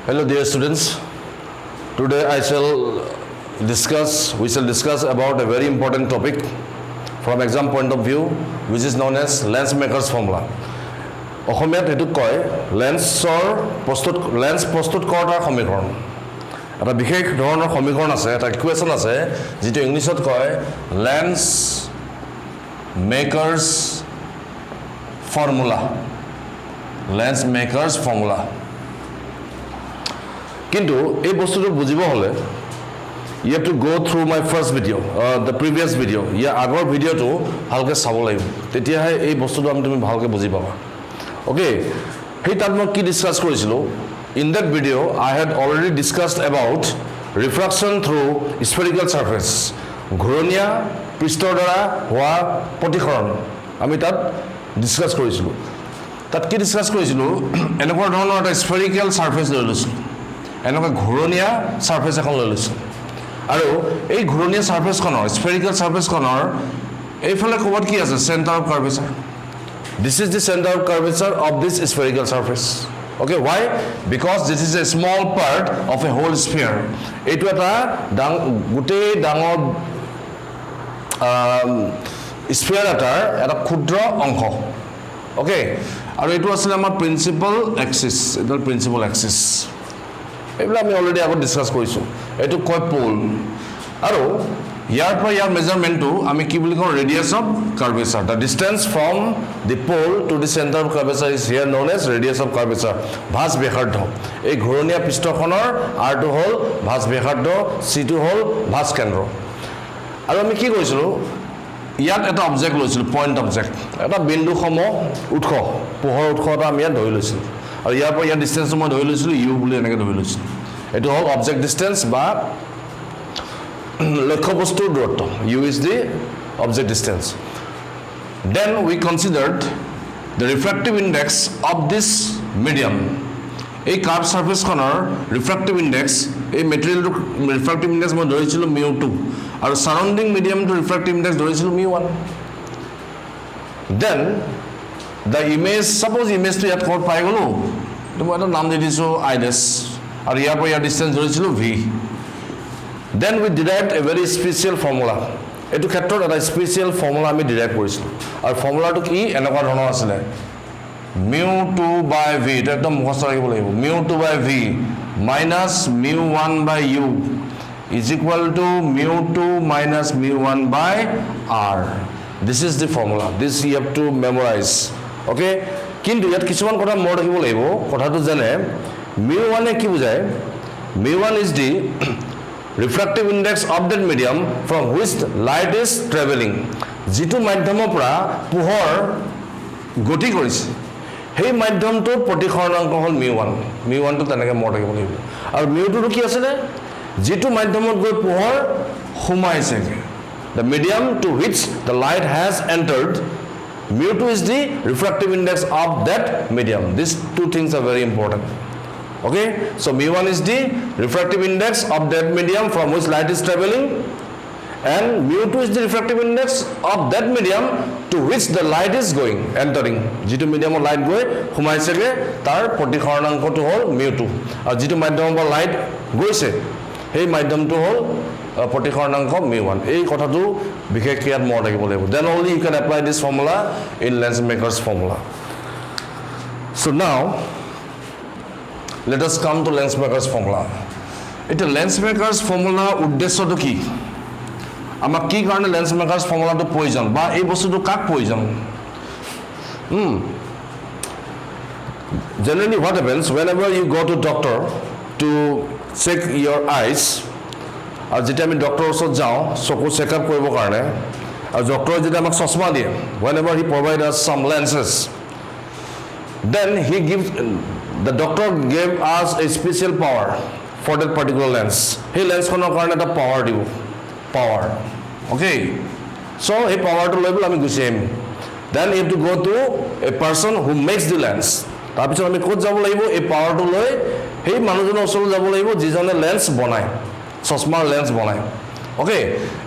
Hello dear students. Today we shall discuss about a very important topic from exam point of view, which is known as lens maker's formula. অসমীয়াত এটো কয় lens প্ৰস্তুত কৰাৰ সমীকৰণ। এটা বিশেষ ধৰণৰ সমীকৰণ আছে, এটা ইকুৱেশ্যন আছে যেটো ইংলিছত কয় lens makers formula. Lens makers formula. কিন্তু এই বস্তুটো বুজিব হলে you have to go through my first video, the previous video. ইয়াৰ আগৰ ভিডিওটো ভালকৈ চাব লাগিব, তেতিয়াহে এই বস্তুটো তুমি ভালকৈ বুজি পাবা। Okay, hey তাত মই কি ডিসকাস কৰিছিলো? In that video I had already discussed about refraction through spherical surface. ঘূৰণীয়া পৃষ্ঠৰ দ্বাৰা হোৱা প্ৰতিসৰণ আমি তাত ডিসকাস কৰিছিলো। তাত কি ডিসকাস কৰিছিলো? এনেকুৱা ধৰণৰ এটা spherical surface লৈ লৈছিলো। এনেকুৱা ঘূৰণীয়া surface এখন লৈ লৈছিলো। আৰু এই ঘূৰণীয়া surfaceখনৰ spherical surfaceখনৰ এইফালে ক'বাত কি আছে? Center of curvature. This is the center of curvature of this spherical surface. Okay, why? Because this is a small part of a whole sphere. Etu eta gutei dangor sphere etar eta khudro onkho. Okay, aru etu asile amar principal axis. Etu principal axis. Ebla ami already ago discuss korisu. Etu koi pole. Aru ইয়াৰ পৰা ইয়াৰ মেজাৰমেন্টটো আমি কি বুলি কওঁ? radius of curvature. The distance from the pole to the center of curvature is here known as radius of curvature. ভাঁজ ব্যাসাৰ্ধ। এই ঘূৰণীয়া পৃষ্ঠখনৰ r টো হ'ল ভাঁজ ব্যাসাৰ্ধ, c টো হ'ল ভাঁজ কেন্দ্ৰ। আৰু আমি কি কৰিছিলো? ইয়াত এটা অবজেক্ট লৈছিলো, পইণ্ট অবজেক্ট। এটা বিন্দু সম উৎস, পোহৰ উৎস এটা আমি ইয়াত ধৰি লৈছিলো। আৰু ইয়াৰ পৰা ইয়াৰ ডিসটেন্সটো মই ধৰি লৈছিলো u বুলি এনেকৈ ধৰি লৈছিলো। এটো হ'ল অবজেক্ট ডিসটেন্স বা লক্ষ্যবস্তুৰ দূৰত্ব। u is the object distance. Then we considered the refractive index of this medium. এই কার্ভ সাৰফেসখনৰ refractive index, এই মেটেৰিয়েলটো refractive index মই ধৰিছিলো μ2 আৰু সাৰাউণ্ডিং মিডিয়ামটো refractive index ধৰিছিলো μ1. Then the image, suppose image টো ইয়াত ক'ত পাই গলো, তো মই এটা নাম দি দিছো I dash আৰু ইয়াৰ পৰা ইয়াৰ ডিসটেন্স ধৰিছিলো v. Then we derived a very special formula. এটো ক্ষেত্ৰত এটা স্পেশাল ফৰ্মুলা আমি ডিৰাইভ কৰিছিলো। আৰু ফৰ্মুলাটো কি? এনেকুৱা ধৰণৰ আছিল μ2 by v, এটা একদম মুখস্থ ৰাখিব লাগিব। μ2 by v minus μ1 by u is equal to μ2 minus μ1 by r. This is the formula. This you have to memorize. Okay? কিন্তু ইয়াত কিছুমান কথা মনত ৰাখিব লাগিব। কথাটো জানে μ1 এ কি বুজায়? μ1 is the refractive index of that medium from which light is traveling. যিটো মাধ্যমৰ পৰা পোহৰ গতি কৰিছে সেই মাধ্যমটোৰ প্ৰতিসৰণাংক হ'ল μ1. μ1 টো তেনেকৈ মনত ৰাখিব লাগিব। আৰু μ2 টো কি আছিল? যিটো মাধ্যমত গৈ পোহৰ সোমাইছে, the medium to which the light has entered, μ2 is the refractive index of that medium. These two things are very important. Okay, so μ1 is the refractive index of that medium from which light is traveling, and μ2 is the refractive index of that medium to which the light is going, entering. যিটো মিডিয়ামত light গৈ সোমাইছেগে তাৰ প্ৰতিসৰণাংকটো হ'ল μ2, আৰু যিটো মাধ্যমৰ পৰা light গৈছে সেই মাধ্যমটো হ'ল প্ৰতিসৰণাংক μ1. এই কথাটো বিশেষকৈ ইয়াত মনত ৰাখিব লাগিব। Then only you can apply this formula in lens maker's formula. So now let us come to lens maker's formula. Eta lens maker's formula উদ্দেশ্যটো কি? আমাক কি কাৰণে lens maker's formula টো প্ৰয়োজন বা এই বস্তুটো কাক প্ৰয়োজন? Generally what happens whenever you go to doctor to check your eyes, আৰু যেতিয়া আমি ডক্টৰৰ ওচৰত যাওঁ চকু চেকআপ কৰিবৰ কাৰণে, আৰু ডক্টৰে যেতিয়া আমাক চশমা দিয়ে, whenever he provide us some lenses, then the doctor gave us a special power for that particular lens. Hey lens khonor karone eta power dibo, power. Okay, so hey power to level ami gusi aim. Then you have to go to a person who makes the lens. tar pichot ami kot jabo laibo ei power to loi hey manujoner osoro jabo laibo jijone lens bonai, chashmar lens bonai. Okay,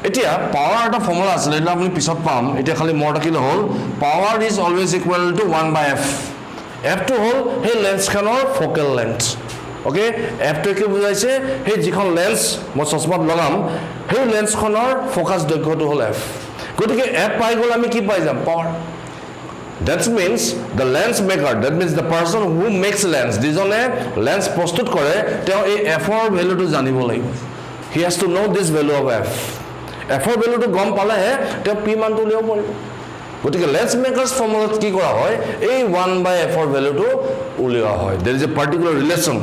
etia power eta formula asile eta apni pisot pam. Etia khali more rakile hol power is always equal to 1 by f. F2 হ'ল সেই লেন্সখনৰ focal length. Okay এফটো কি বুজাইছে সেই যিখন lens মই চশমাত লগাম সেই লেন্সখনৰ focus দৈৰ্ঘ্যটো হ'ল এফ গতিকে এফ পাই গ'ল আমি কি পাই যাম power that means the lens maker that means the person who makes lens dijone lens prostut kore teo ei f or value to janibo lagibo he has to know this value of f or value to gom pala he teo p man to leo paribo gotike lens makers formula ki kora hoy ei 1 by f or value to ulia hoy there is a particular relation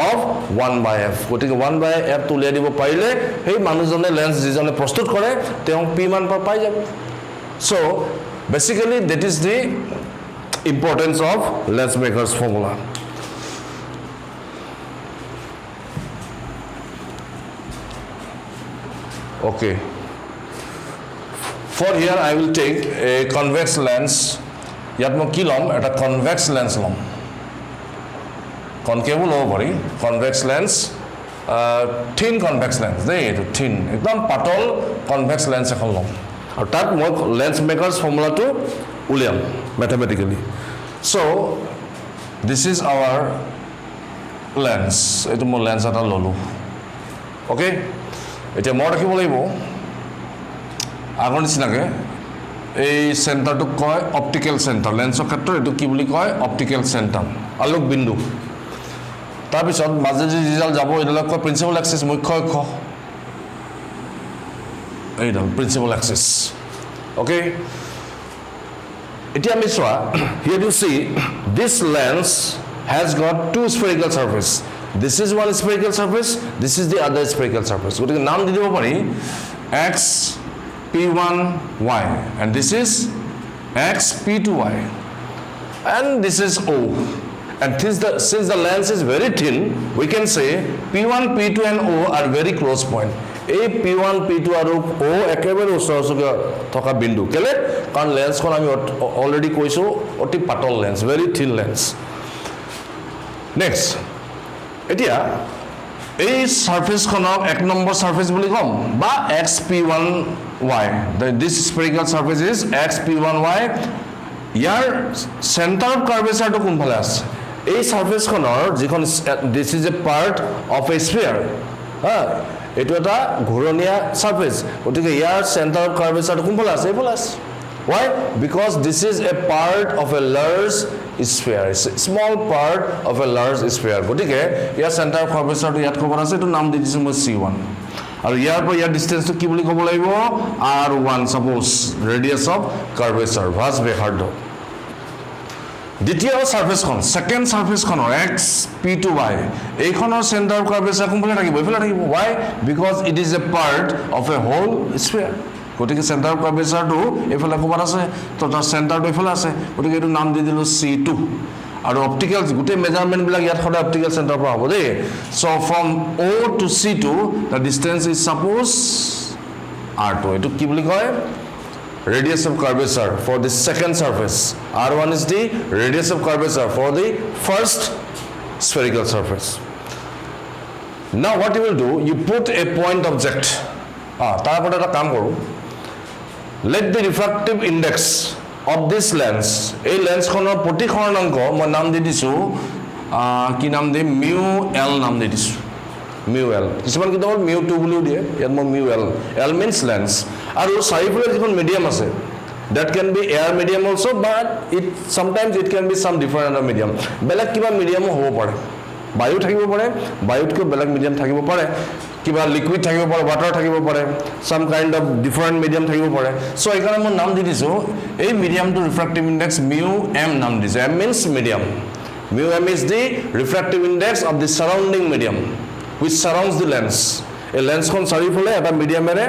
of 1 by f gotike 1 by f to ulia dibo parile hei manujone lens dijone prostut kore teo p man pai jabo so basically that is the importance of lens makers formula okay for here I will take a convex lens yat mo ki lom eta convex lens lom concave lo bari convex lens thin convex lens dei etu thin ekdom patol convex lens ekhon lom और तक मैं lens makers formula तो उलियाम mathematically so this is our lens एटु मैं lens এটা ললো okay এটা মই ৰাখিব লাগিব আগৰ নিচিনাকে এই সেন্টাৰটো কয় অপটিক্যাল সেন্টাৰ লেন্সৰ ক্ষেত্ৰত এটো কি বুলি কয় অপটিক্যাল সেন্টাৰ আলোক বিন্দু তাৰ পিছত মাজে যে ৰিজাল্ট যাব এডালক কয় প্ৰিন্সিপাল এক্সিস মুখ্য অক্ষ principal axis okay এতিয়া আমি সোয়া here you see this lens has got two spherical surface this is one spherical surface this is the other spherical surface গতিকে নাম দি দিব পাৰি x p1y and this is x p2y and this is o and since the lens is very thin we can say p1 p2 and o are very close point এই p1 p2 আৰু o একেবাৰে ওচৰ-ওচৰ থকা বিন্দু কেলে কাৰণ লেন্সখন আমি already কৈছো অতি পাতল লেন্স ভেৰি থিন লেন্স নেক্সট এতিয়া এই সাৰফেসখনক এক নম্বৰ সাৰফেস বুলি কম বা xp1y this spherical surface is xp1y ইয়াৰ সেন্টাৰ অফ কাৰ্ভেচাৰটো কোনফালে আছে এই সাৰফেসখনৰ যিখন this is a part of a sphere এটো এটা ঘূৰণীয়া সাৰফেস গতিকে ইয়াৰ সেন্টাৰ অফ কাৰ্ভেচাৰটো কোনফালে আছে এইফালে আছে why because this is a part of a large sphere it's a small part of a large sphere গতিকে ইয়াৰ সেন্টাৰ অফ কাৰ্ভেচাৰটো ইয়াত ক'ব আছে এটো নাম দি দিছো মই c1 আৰু ইয়াৰ পৰা ইয়াৰ ডিসটেন্সটো কি বুলি ক'ব লাগিব r1 suppose radius of curvature vas Behardo দ্বিতীয় সারফেসখন সেকেন্ড সাৰফেসখনৰ x p2y এইখনৰ সেন্টাৰ অফ কাৰ্ভেচাৰ কোনফালে থাকিব এইফালে থাকিব why because it is a part of a whole sphere গতিকে সেন্টাৰ অফ কাৰ্ভেচাৰটো এইফালে ক'বাত আছে তো তাৰ সেন্টাৰটো এইফালে আছে গতিকে এইটো নাম দি দিলো c2 আৰু অপটিক্যাল গোটে মেজাৰমেন্ট বিলাক ইয়াত সদায় অপটিক্যাল সেন্টাৰ পৰা হ'ব দেই so from o to c2 the distance is suppose r2 এইটো কি বুলি কয় radius of curvature for the second surface r1 is the radius of curvature for the first spherical surface now what you will do you put a point object tar apor eta kaam koru let the refractive index of this lens ei lens khonor protikhornanko moi naam di disu ki naam de mu l naam di disu mu l কিছুমান কি দল mu 2 বুলি দিয়ে ইয়াত মই mu l means lens আৰু চাৰিফালে যিখন মিডিয়াম আছে that can be air medium also but sometimes it can be some different medium বেলেগ কিবা মিডিয়াম হ'ব পাৰে বায়ু থাকিব পাৰে বায়ুতকৈ বেলেগ মিডিয়াম থাকিব পাৰে কিবা লিকুইড থাকিব পাৰে ওয়াটাৰ থাকিব পাৰে some kind of different medium থাকিব পাৰে so এইকাৰণে মই নাম দি দিছো এই মিডিয়ামটো ৰিফ্ৰেক্টিভ ইনডেক্স mu m নাম দিছো m means medium mu m is the refractive index of the surrounding medium which surrounds the lens a lens kon sarifale eta medium ere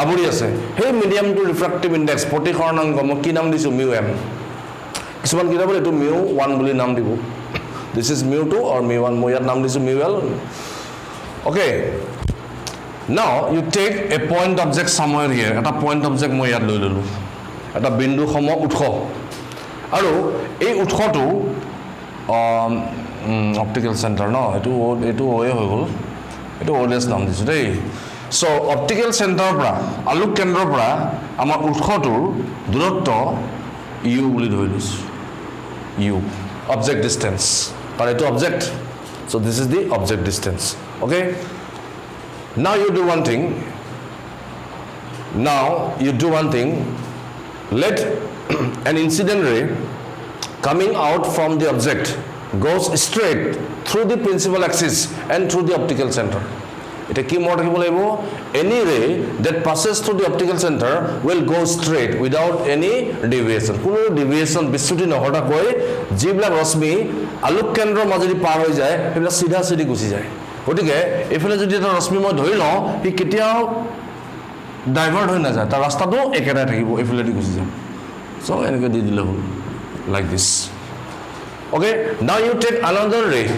aburi ase hey medium to refractive index protikhornango mo ki nam disu mu m kisuman ki dabole etu mu 1 boli nam dibo this is mu 2 or mu 1 mo yat nam disu mu l okay now you take a point object somewhere here eta point object mo yat loi lolu eta bindu khomo utho aru ei utho to optical center no etu hoye hoy gol etu odes নাম দিছো দেই so optical centre পৰা আলোক কেন্দ্ৰৰ পৰা আমাৰ উৎসটোৰ দূৰত্ব u বুলি ধৰি লৈছো u অবজেক্ট ডিসটেন্স কাৰণ এটো object So this is the object distance. Okay. Now you do one thing. Let an incident ray coming out from the object goes straight through the principal axis and through the optical center. It is key more any ray that passes through the optical center will go straight without any deviation. Kuno deviation bishuti nohota koi jibla rosmi aluk kendro majori par hoi jay hebla sidha sidhi gusi jay. Gotike efale jodi eta rosmi moi dhori lo hi ketiao divert hoi na jay tar rasta to ekera thakibo efale di gusi jay. So enke di dile hol like this. Okay, now you take another ray,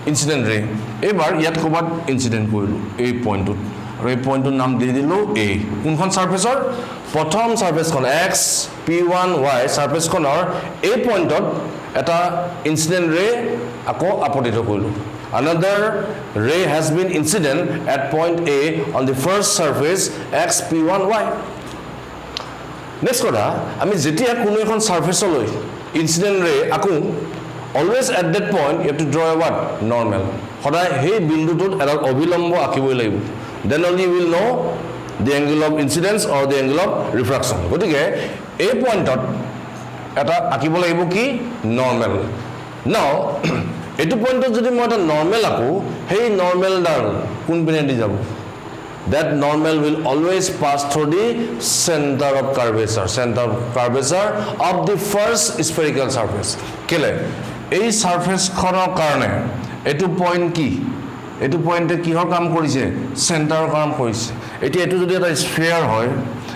incident ray. Ebar yat kobat incident koilu ei point to aru ei point to nam di dilu a kunkhon surface or prothom surface kon x p1y surface konor a point ot eta incident ray ako apodito koilu. Another ray has been incident at point A on the first surface x p1y. Next kotha ami jetia kuno ekhon surface loi incident ray aku always at that point you have to draw a what normal hoda he bindu tut eta obilombo akiboi lagibo, then only you will know the angle of incidence or the angle of refraction. Gotike a point ot eta akibo lagibo ki normal. Now etu point ot jodi moi eta normal aku hey normal dal kun pine di jabo, that normal will always pass through the center of curvature of the first spherical surface. Kele ei surface khonor karone etu point ki etu point e kihor kaam korise center kaam korise. Eti etu jodi eta sphere hoy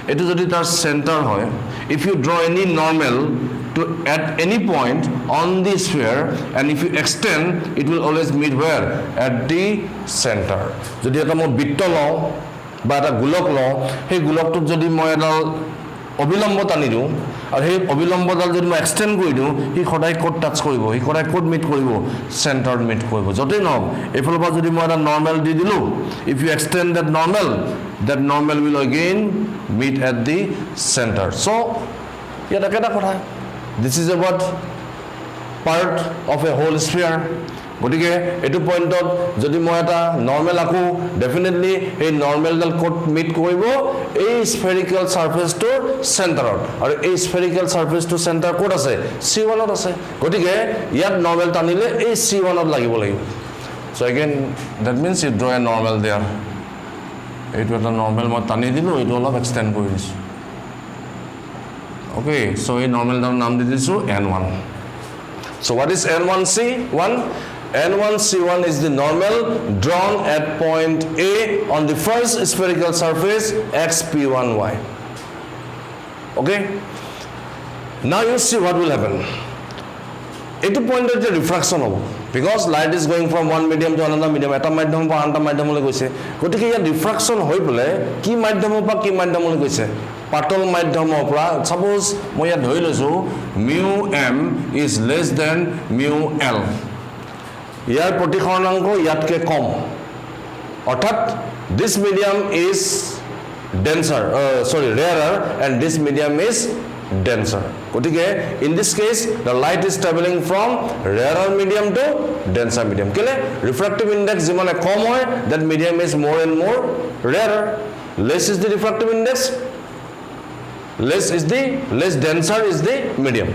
etu jodi tar center hoy, if you draw any normal to at any point on the sphere and if you extend it will always meet where at the center. Jodi eta mo bitto lo ba eta gulok lo he gulok tut jodi moi edal অবিলম্ব টানি দিওঁ আৰু সেই অবিলম্বডাল যদি মই extend কৰি দিওঁ হি সদায় code touch কৰিব, হি সদায় কোড মিট কৰিব, চেণ্টাৰত মিট কৰিব। য'তেই নহওক এইফালৰ পৰা যদি মই এটা নৰ্মেল দি দিলোঁ, if you extend that normal will again meet at the center. So ইয়াত একেটা কথা, this is about part of a whole sphere. গতিকে এটো পইণ্টত যদি মই এটা নৰ্মেল আকো ডেফিনেটলি এই নৰ্মেলডাল কোড মিট কৰিব এই স্ফেৰিকেল সাৰফেসটোৰ চেণ্টাৰত, আৰু এই স্ফেৰিকেল সাৰফেসটোৰ চেণ্টাৰ কোড আছে C1 ত আছে। গতিকে ইয়াত নৰ্মেল টানিলে এই C1 ত লাগিব। So again that means you draw a normal there. এইটো এটা নৰ্মেল মই টানি দিলোঁ, এইটো অলপ এক্সটেন্ড কৰি দিছোঁ। Okay, so এই নৰ্মেলডাল নাম দি দিছোঁ N1. So what is N1C1? N1C1 is the normal drawn at point A on the first spherical surface XP1Y. Okay? Now you see what will happen. At the point of the refraction of, because light is going from one medium to another medium, eta মাধ্যম পৰা আনটা মাধ্যমলৈ গৈছে, গতিকে ইয়াত ৰিফ্ৰাকশন হৈ পলে কি মাধ্যমৰ পৰা কি মাধ্যমলৈ গৈছে, পাতল মাধ্যমৰ পৰা। সাপোজ মই ইয়াত ধৰি লৈছো mu m is less than mu l, ইয়াৰ প্ৰতিসৰণাংক ইয়াতকে কম, অৰ্থাৎ this medium is denser, rarer, and this medium is denser. গতিকে in this case the light is traveling from rarer medium to denser medium. কেলে refractive index যিমানে কম হয় that medium is more and more rarer. Less is the refractive index, less denser is the medium.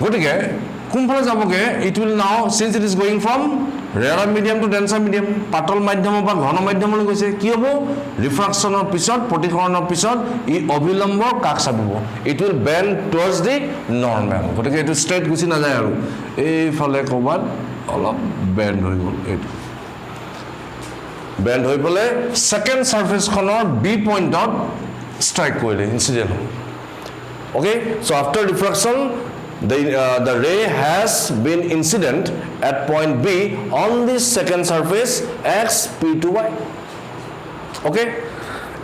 গতিকে কোনফালে যাবগে, it will now, since it is going from rarer medium to denser medium, পাতল মাধ্যমৰ পৰা ঘন মাধ্যমলৈ গৈছে, কি হ'ব ৰিফ্ৰাকচনৰ পিছত প্ৰতিসৰণৰ পিছত ই অবিলম্ব কাক চাপিব, it will bend towards the normal. গতিকে এইটো ষ্ট্ৰেট গুচি নাযায় আৰু এইফালে ক'বাত অলপ বেণ্ড হৈ গ'ল, এইটো বেণ্ড হৈ পেলাই ছেকেণ্ড ছাৰ্ফেচখনৰ বি পইণ্টত ষ্ট্ৰাইক কৰিলে, ইনচিডেণ্ট হ'ল। Okay, so after diffraction the ray has been incident at point B on the second surface XP2Y. Okay,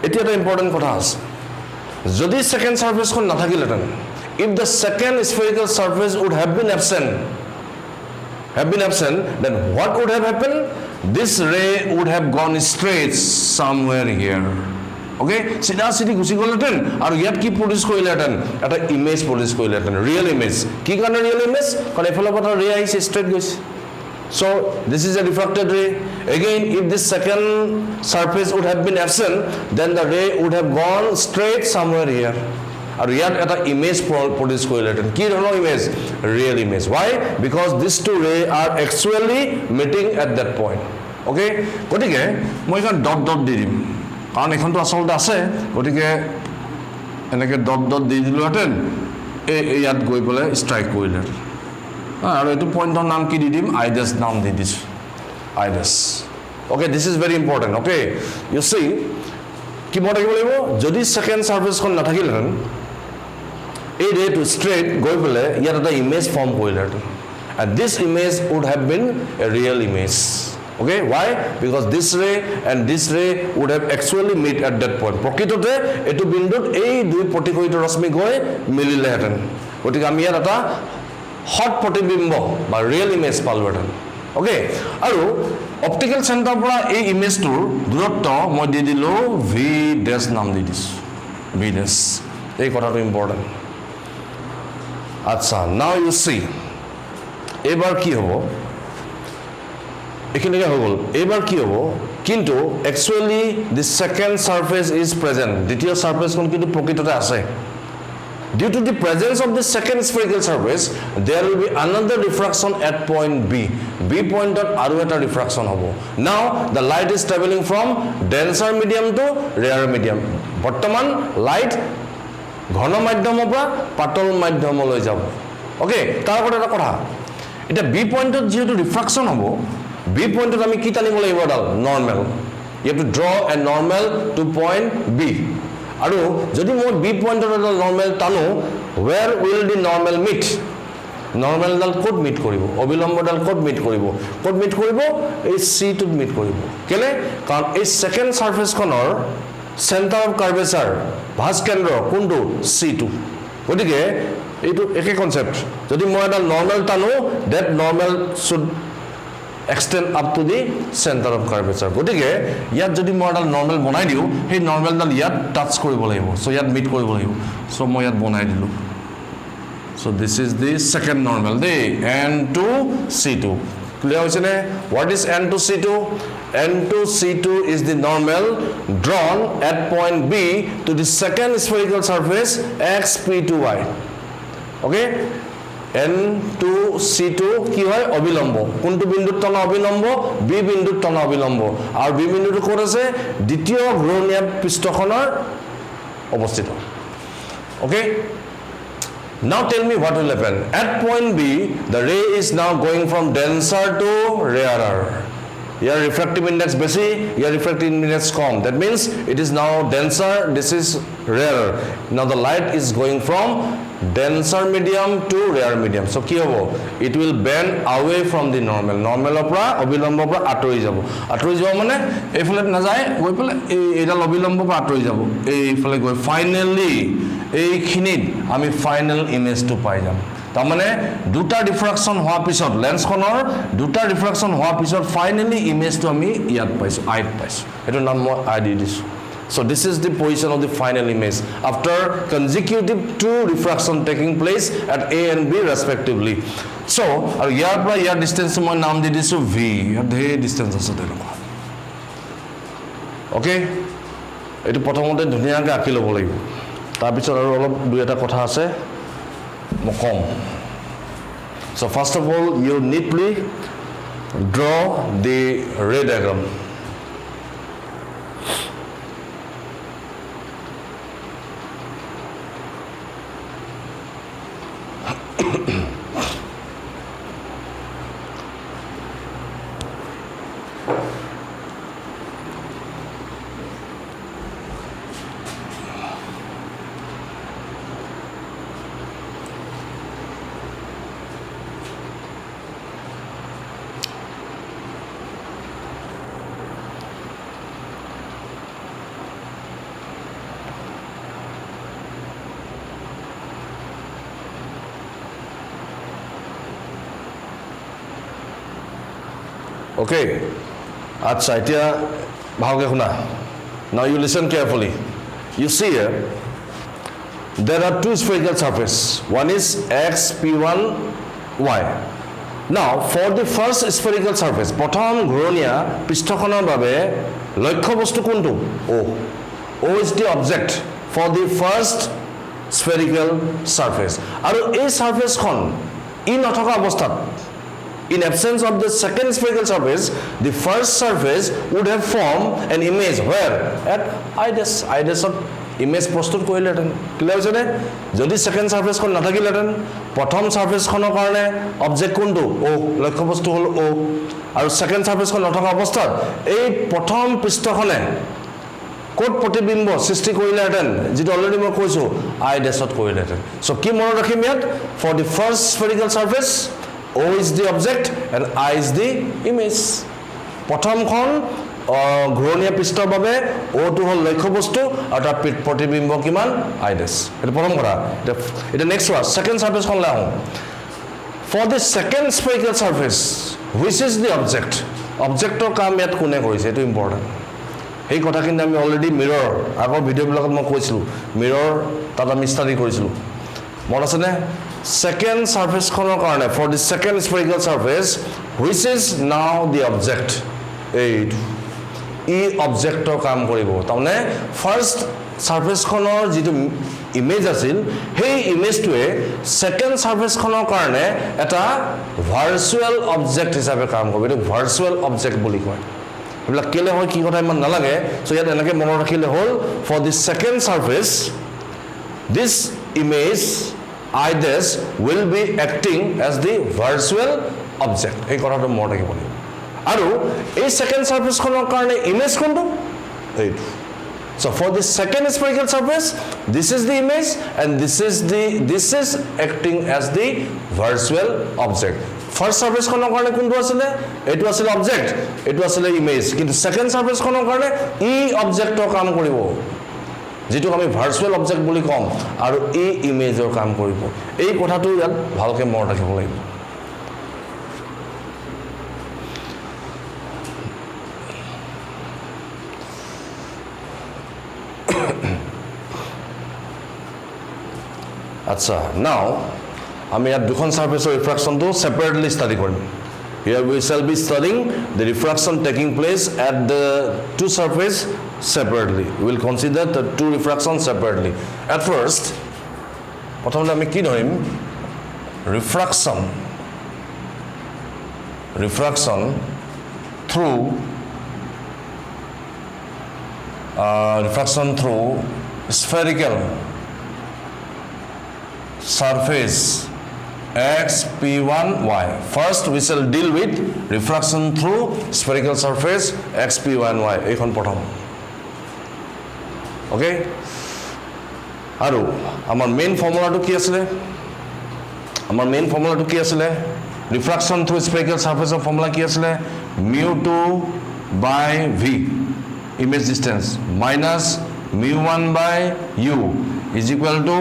এটা এটা important কথা আছে, যদি second surface খন নাথাকিলেতেন, if the second spherical surface would have been absent, then what would have happened? This ray would have gone straight somewhere here. Okay, সিধা সিধি গুচি গ'লেতেন আৰু ইয়াত কি প্ৰডিউস কৰিলেতেন, এটা ইমেজ প্ৰডিউস কৰিলেতেন, ৰিয়েল ইমেজ। কি কাৰণে ৰিয়েল ইমেজ? কাৰণ এফালৰ পৰা ৰে আহিছে ষ্ট্ৰেট গৈছে, So this is a refracted ray. Again, if this second surface would have been absent, then the ray would have gone straight somewhere here. আৰু ইয়াত এটা ইমেজ প্ৰডিউস কৰিলেহেঁতেন কি ধৰণৰ image real image why because these two ray are actually meeting at that point okay গতিকে মই এখন dot dot দি দিম কাৰণ এখনটো আসলতে আছে গতিকে এনেকে ডট ডট দি দিলোহেঁতেন ইয়াত গৈ পেলাই ষ্ট্ৰাইক কৰিলে আৰু এইটো পইণ্টৰ নাম কি দি দিম আইডাছ নাম দি দিছোঁ আইডাছ okay this is very important okay you see কি মত ৰাখিব লাগিব যদি সেকেন্ড সার্ফেসখন নাথাকিলেহেঁতেন এই ray to straight গৈ পেলাই ইয়াত এটা ইমেজ ফৰ্ম কৰিলেহেঁতেন and this image would have been a real image okay why because this ray and this ray would have actually meet at that point প্ৰকৃততে এটো বিন্দুত এই দুই প্ৰতিকূলিত ৰশ্মি গৈ মিলিলেহেঁতেন গতিকে আমি ইয়াত এটা হট প্ৰতিবিম্ব বা ৰিয়েল ইমেজ পালোহেঁতেন okay আৰু অপটিক্যাল সেন্টাৰৰ পৰা এই ইমেজটোৰ দূৰত্ব মই দি দিলো v dash নাম দি দিছো v dash এই কথাটো ইম্পৰ্টেন্ট আচ্ছা নাও ইউ সি এবাৰ কি হ'ব এখানে হৈ গল এবাৰ কি হ'ব কিন্তু actually the second surface is present দ্বিতীয় সাৰফেসখন কিন্তু প্ৰকৃততে আছে due to the presence of the second spherical surface there will be another diffraction at point b point dot aru eta diffraction hobo now the light is traveling from denser medium to rarer medium বৰ্তমান light ঘন মাধ্যমৰ পৰা পাতল মাধ্যমলৈ যাব okay তাৰ কথা এটা কথা এটা b পইণ্টত যেটো রিফ্রাকশন হ'ব b পইণ্টত আমি কি টানিব লাগিব ডাল normal you have to draw a normal to point b আৰু যদি মই b পইণ্টৰ নরমাল টানো where will the normal meet normal ডাল কোড মিট কৰিব অবিলম্ব ডাল কোড মিট কৰিব এই c টোত মিট কৰিব কেলে কাৰণ এই সেকেন্ড সাৰফেসখনৰ সেন্টাৰ অফ কাৰ্ভেচাৰ ভাঁজ কেন্দ্ৰ কোনটো c2 গতিকে এইটো একে কনসেপ্ট যদি মই এটা নরমাল টানো that normal should extend up to the center of curvature গতিকে ইয়াত যদি মই এটা নরমাল বনাই দিও সেই নরমাল ডাল ইয়াত টাচ কৰিব লাগিব সো ইয়াত মিট কৰিব লাগিব সো মই ইয়াত বনাই দিলো so this is the second normal the n2 c2 clear হৈছে নে what is n2 c2 n2 c2 is the normal drawn at point b to the second spherical surface xp2y okay n2 c2 কি হয় অবিলম্ব কোনটো বিন্দুত তলা অবিলম্ব b বিন্দুত তলা অবিলম্ব আৰু b বিন্দুটো কোন আছে দ্বিতীয় ঘূৰণীয়া পৃষ্ঠখনৰ অৱস্থিত okay now tell me what will happen at point b the ray is now going from denser to rarer your refractive index বেশি your refractive index com that means it is now denser this is rarer now the light is going from denser medium to rarer medium so কি হ'ব it will bend away from the normal পৰা অবিলম্ব পৰা আঁতৰি যাব মানে এইফালে না যায় গৈ পেলে এইডাল অবিলম্ব পৰা আঁতৰি যাব এইফালে গৈ ফাইনালি এইখিনিত আমি ফাইনাল ইমেজটো পাই যাম তাৰ মানে দুটা ডিফ্ৰাকশন হোৱাৰ পিছত লেন্সখনৰ দুটা ডিফ্ৰাকশন হোৱাৰ পিছত ফাইনালি ইমেজটো আমি ইয়াত পাইছো আইত পাইছো এটো নাম মই আই দি দিছো so this is the position of the final image after consecutive two refraction taking place at a and b respectively so আৰু ইয়াৰ পৰা ইয়াৰ ডিসটেন্স মই নাম দি দিছো v ইয়াৰ ধে ডিসটেন্স আছে তেনেকুৱা ওকে এটো প্ৰথমতে ধুনিয়াকৈ আঁকি ল'ব লাগিব তাৰ পিছত আৰু অলপ দুই এটা কথা আছে মকম so first of all you neatly draw the ray diagram okay acha etia bhauge khuna now you listen carefully you see here there are two spherical surface one is x p1 y Now, for the first spherical surface, প্ৰথম ঘূৰণীয়া পৃষ্ঠখনৰ বাবে লক্ষ্য বস্তু কোনটো? O. O is the object for the first spherical surface. আৰু এই সাৰফেসখন ই নথকা অৱস্থাত, in absence of the second spherical surface, the first surface would have formed an image where at I dash image প্ৰস্তুত কৰিলেহেঁতেন। ক্লিয়াৰ হৈছে নে? যদি second সাৰফেসখন নাথাকিলেহেঁতেন, প্ৰথম সাৰফেসখনৰ কাৰণে অবজেক্ট কোনটো? O, লক্ষ্যবস্তু হ'ল O, আৰু সেকেন্ড সাৰফেসখন নথকা অৱস্থাত এই প্ৰথম পৃষ্ঠখনে ক'ত প্ৰতিবিম্ব সৃষ্টি কৰিলেহেঁতেন, যেটো অলৰেডি মই কৈছো I ডেছত কৰিলেহেঁতেন। সো কি মনত ৰাখিম ইয়াত? For the first spherical surface, O is the object and I is the image. প্ৰথমখন ঘূৰণীয়া পৃষ্ঠৰ বাবে O টো হ'ল লক্ষ্যবস্তু আৰু তাৰ প্ৰতিবিম্ব কিমান? I dash. এটা প্ৰথম কথা। এটা নেক্সট ওয়ান, সেকেন্ড সাৰফেসখন লৈ আহোঁ। For the second spherical surface, which is the object? অবজেক্টৰ কাম ইয়াত কোনে কৰিছে? এটো ইম্পৰ্টেন্ট। এই কথাখিনি আমি অলৰেডি মিৰৰ আগৰ ভিডিঅ'বিলাকত মই কৈছিলোঁ, মিৰৰ তাত আমি ষ্টাডি কৰিছিলোঁ, মনত আছেনে? সেকেন্ড সাৰফেসখনৰ কাৰণে, for the second spherical surface, which is now the object, এইটো ই অবজেক্টৰ কাম কৰিব। তাৰমানে ফাৰ্ষ্ট সাৰফেসখনৰ যিটো ইমেজ আছিল, সেই ইমেজটোৱে সেকেন্ড সাৰফেসখনৰ কাৰণে এটা ভাৰ্চুৱেল অবজেক্ট হিচাপে কাম কৰিব। এইটো ভাৰ্চুৱেল অবজেক্ট বুলি কয়। এইবিলাক কেলে হয় কি কথা ইমান নালাগে। সো ইয়াত এনেকৈ মনত ৰাখিলে হ'ল, for the second surface, this image I dash will be acting as the virtual object. এই কথাটো মনত ৰাখিব লাগিব। আৰু এই সেকেন্ড সাৰফেসখনৰ কাৰণে ইমেজ কোনটো? এইটো। So for the second spherical surface, this is the image and this is acting as the virtual object. First surface খনৰ কাৰণে কোনটো আছিলে? এইটো আছিলে অবজেক্ট, এইটো আছিলে ইমেজ। কিন্তু সেকেন্ড সাৰফেস খনৰ কাৰণে ই অবজেক্টৰ কাম কৰিব, যেটো আমি ভাৰ্চুৱেল অবজেক্ট বুলি কম, আৰু ই ইমেজৰ কাম কৰিব। এই কথাটো ইয়াত ভালকে মনত ৰাখিব লাগিব। আচ্ছা, নাও আমি ইয়াত দুখন সাৰফেসৰ ৰিফ্ৰাকশনটো সেপাৰেটলি ষ্টাডি কৰিম। Here we shall be studying the refraction taking place at the two surface separately. We will consider the two refractions separately. At first, প্ৰথমতে আমি কি ধৰিম? refraction through spherical surface xp1y. First we shall deal with refraction through spherical surface xp1y. এইখন প্ৰথম। Okay, আৰু আমাৰ main ফৰ্মুলাটো কি আছিলে? ৰিফ্ৰাকশন থ্ৰু স্ফেৰিকেল সাৰফেসৰ ফৰ্মুলা কি আছিলে? μ2 by v, image distance, minus μ1 by u is equal to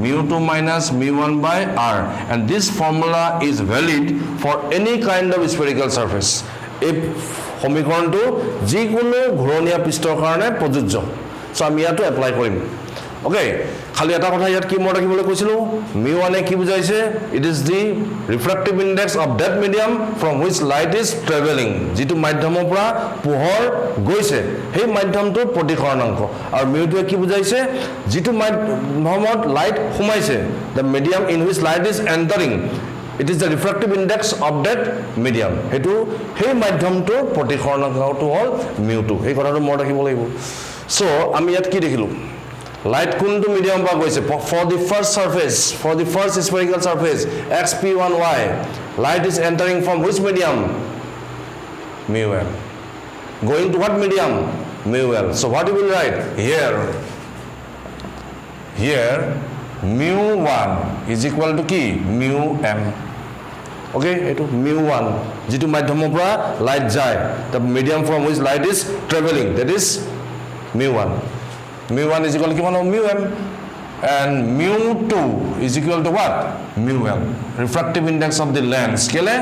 μ2 minus μ1 by r, and this formula is valid for any kind of spherical surface. এই সমীকৰণটো যিকোনো ঘূৰণীয়া পৃষ্ঠৰ কাৰণে প্ৰযোজ্য। সো আমি ইয়াতো এপ্লাই কৰিম। ওকে, খালি এটা কথা ইয়াত কি মনত ৰাখিবলৈ কৈছিলোঁ, μ1 কি বুজাইছে? It is the refractive index of that medium from which light is travelling. যিটো মাধ্যমৰ পৰা পোহৰ গৈছে সেই মাধ্যমটোৰ প্ৰতিসৰণাংক। আৰু μ2 কি বুজাইছে? যিটো মাধ্যমত লাইট সোমাইছে, the medium in which light is entering, it is the refractive index of that medium. সেইটো সেই মাধ্যমটোৰ প্ৰতিসৰণাংকটো হ'ল μ2। এই কথাটো মনত ৰাখিব লাগিব। সো আমি ইয়াত কি দেখিলোঁ? লাইট কোনটো মিডিয়াম পৰা গৈছে? for the first spherical surface xp1y, light is entering from which medium? μm. Going to what medium? μl. So what you will write here? μ1 is equal to কি? μm. Okay, eto μ1 যেটো মাধ্যমৰ পৰা light যায়, the medium from which light is traveling, that is μ1. μ1 is equal to কিমান? μm. And μ2 is equal to what? μl, refractive index of the lens. Kele?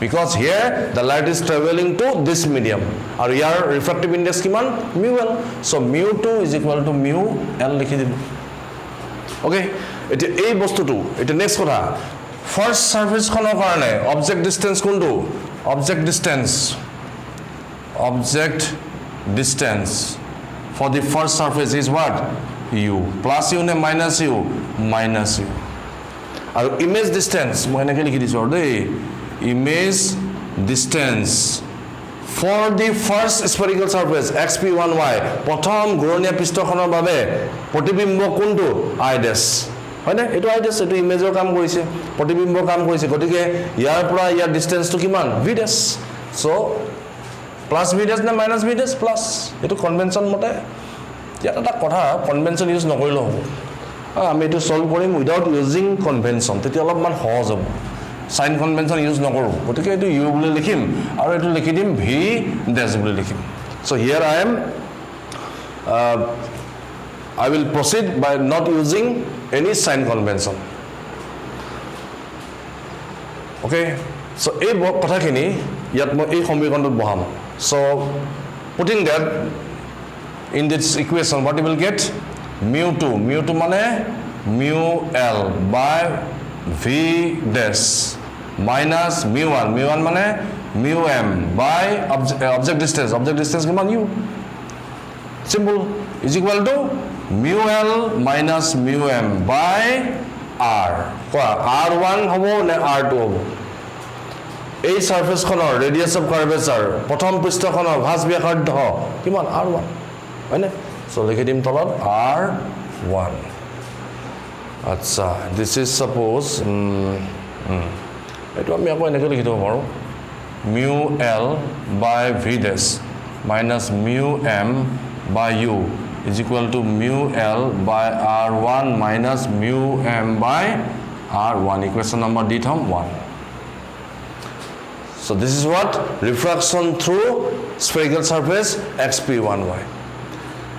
Because here the light is traveling to this medium. Or here refractive index kiman? μl. So μ2 is equal to μl likhi dilu. Okay? It এই বস্তুটো, এটা next কথা। First সাৰফেসখনৰ কাৰণে object distance কোনটো object distance for the first surface is what u plus u ne minus u আৰু image distance মই এনেকৈ লিখি দিছো আৰু দেই image distance for the first spherical surface xp1y প্ৰথম ঘূৰণীয়া পৃষ্ঠখনৰ বাবে প্ৰতিবিম্ব কোনটো i dash হয়নে এটো i dash এটো ইমেজৰ কাম কৰিছে প্ৰতিবিম্বৰ কাম কৰিছে গতিকে ইয়াৰ পৰা ইয়াৰ ডিসটেন্সটো কিমান v dash so plus v dash না minus v dash plus এটো কনভেনশন মতে ইয়াত এটা কথা কনভেনশন ইউজ নকৰিলো হ'ব আমি এটো সলভ কৰিম উইদাউট ইউজিং কনভেনশন তেতিয়া অলপমান সহজ হ'ব সাইন কনভেনশন ইউজ নকৰো গতিকে এটো u বুলি লিখিম আৰু এটো লিখি দিম v dash বুলি লিখিম so here I will proceed by not using any sign convention okay so এই কথাখিনি ইয়াত মই এই সমীকৰণত বহাম so putting that in this equation what you will get mu2 মানে mu l by v dash minus mu1 মানে mu m by object distance কিমান u simple is equal to mu l minus mu m by r r1 হ'ব নে r2 হ'ব এই সাৰফেসখনৰ ৰেডিয়াস of curvature প্ৰথম পৃষ্ঠখনৰ ভাঁজ ব্যাসাৰ্ধ কিমান r1 হয়নে সো লিখি দিম তলত r1 আচ্ছা দিস ইজ সাপোজ এটো আমি আকৌ এনেকৈ লিখি দিব পাৰো mu l by v dash minus mu m by u is equal to mu l by r1 minus mu m by r1 equation number d thom 1 so this is what refraction through spherical surface xp1y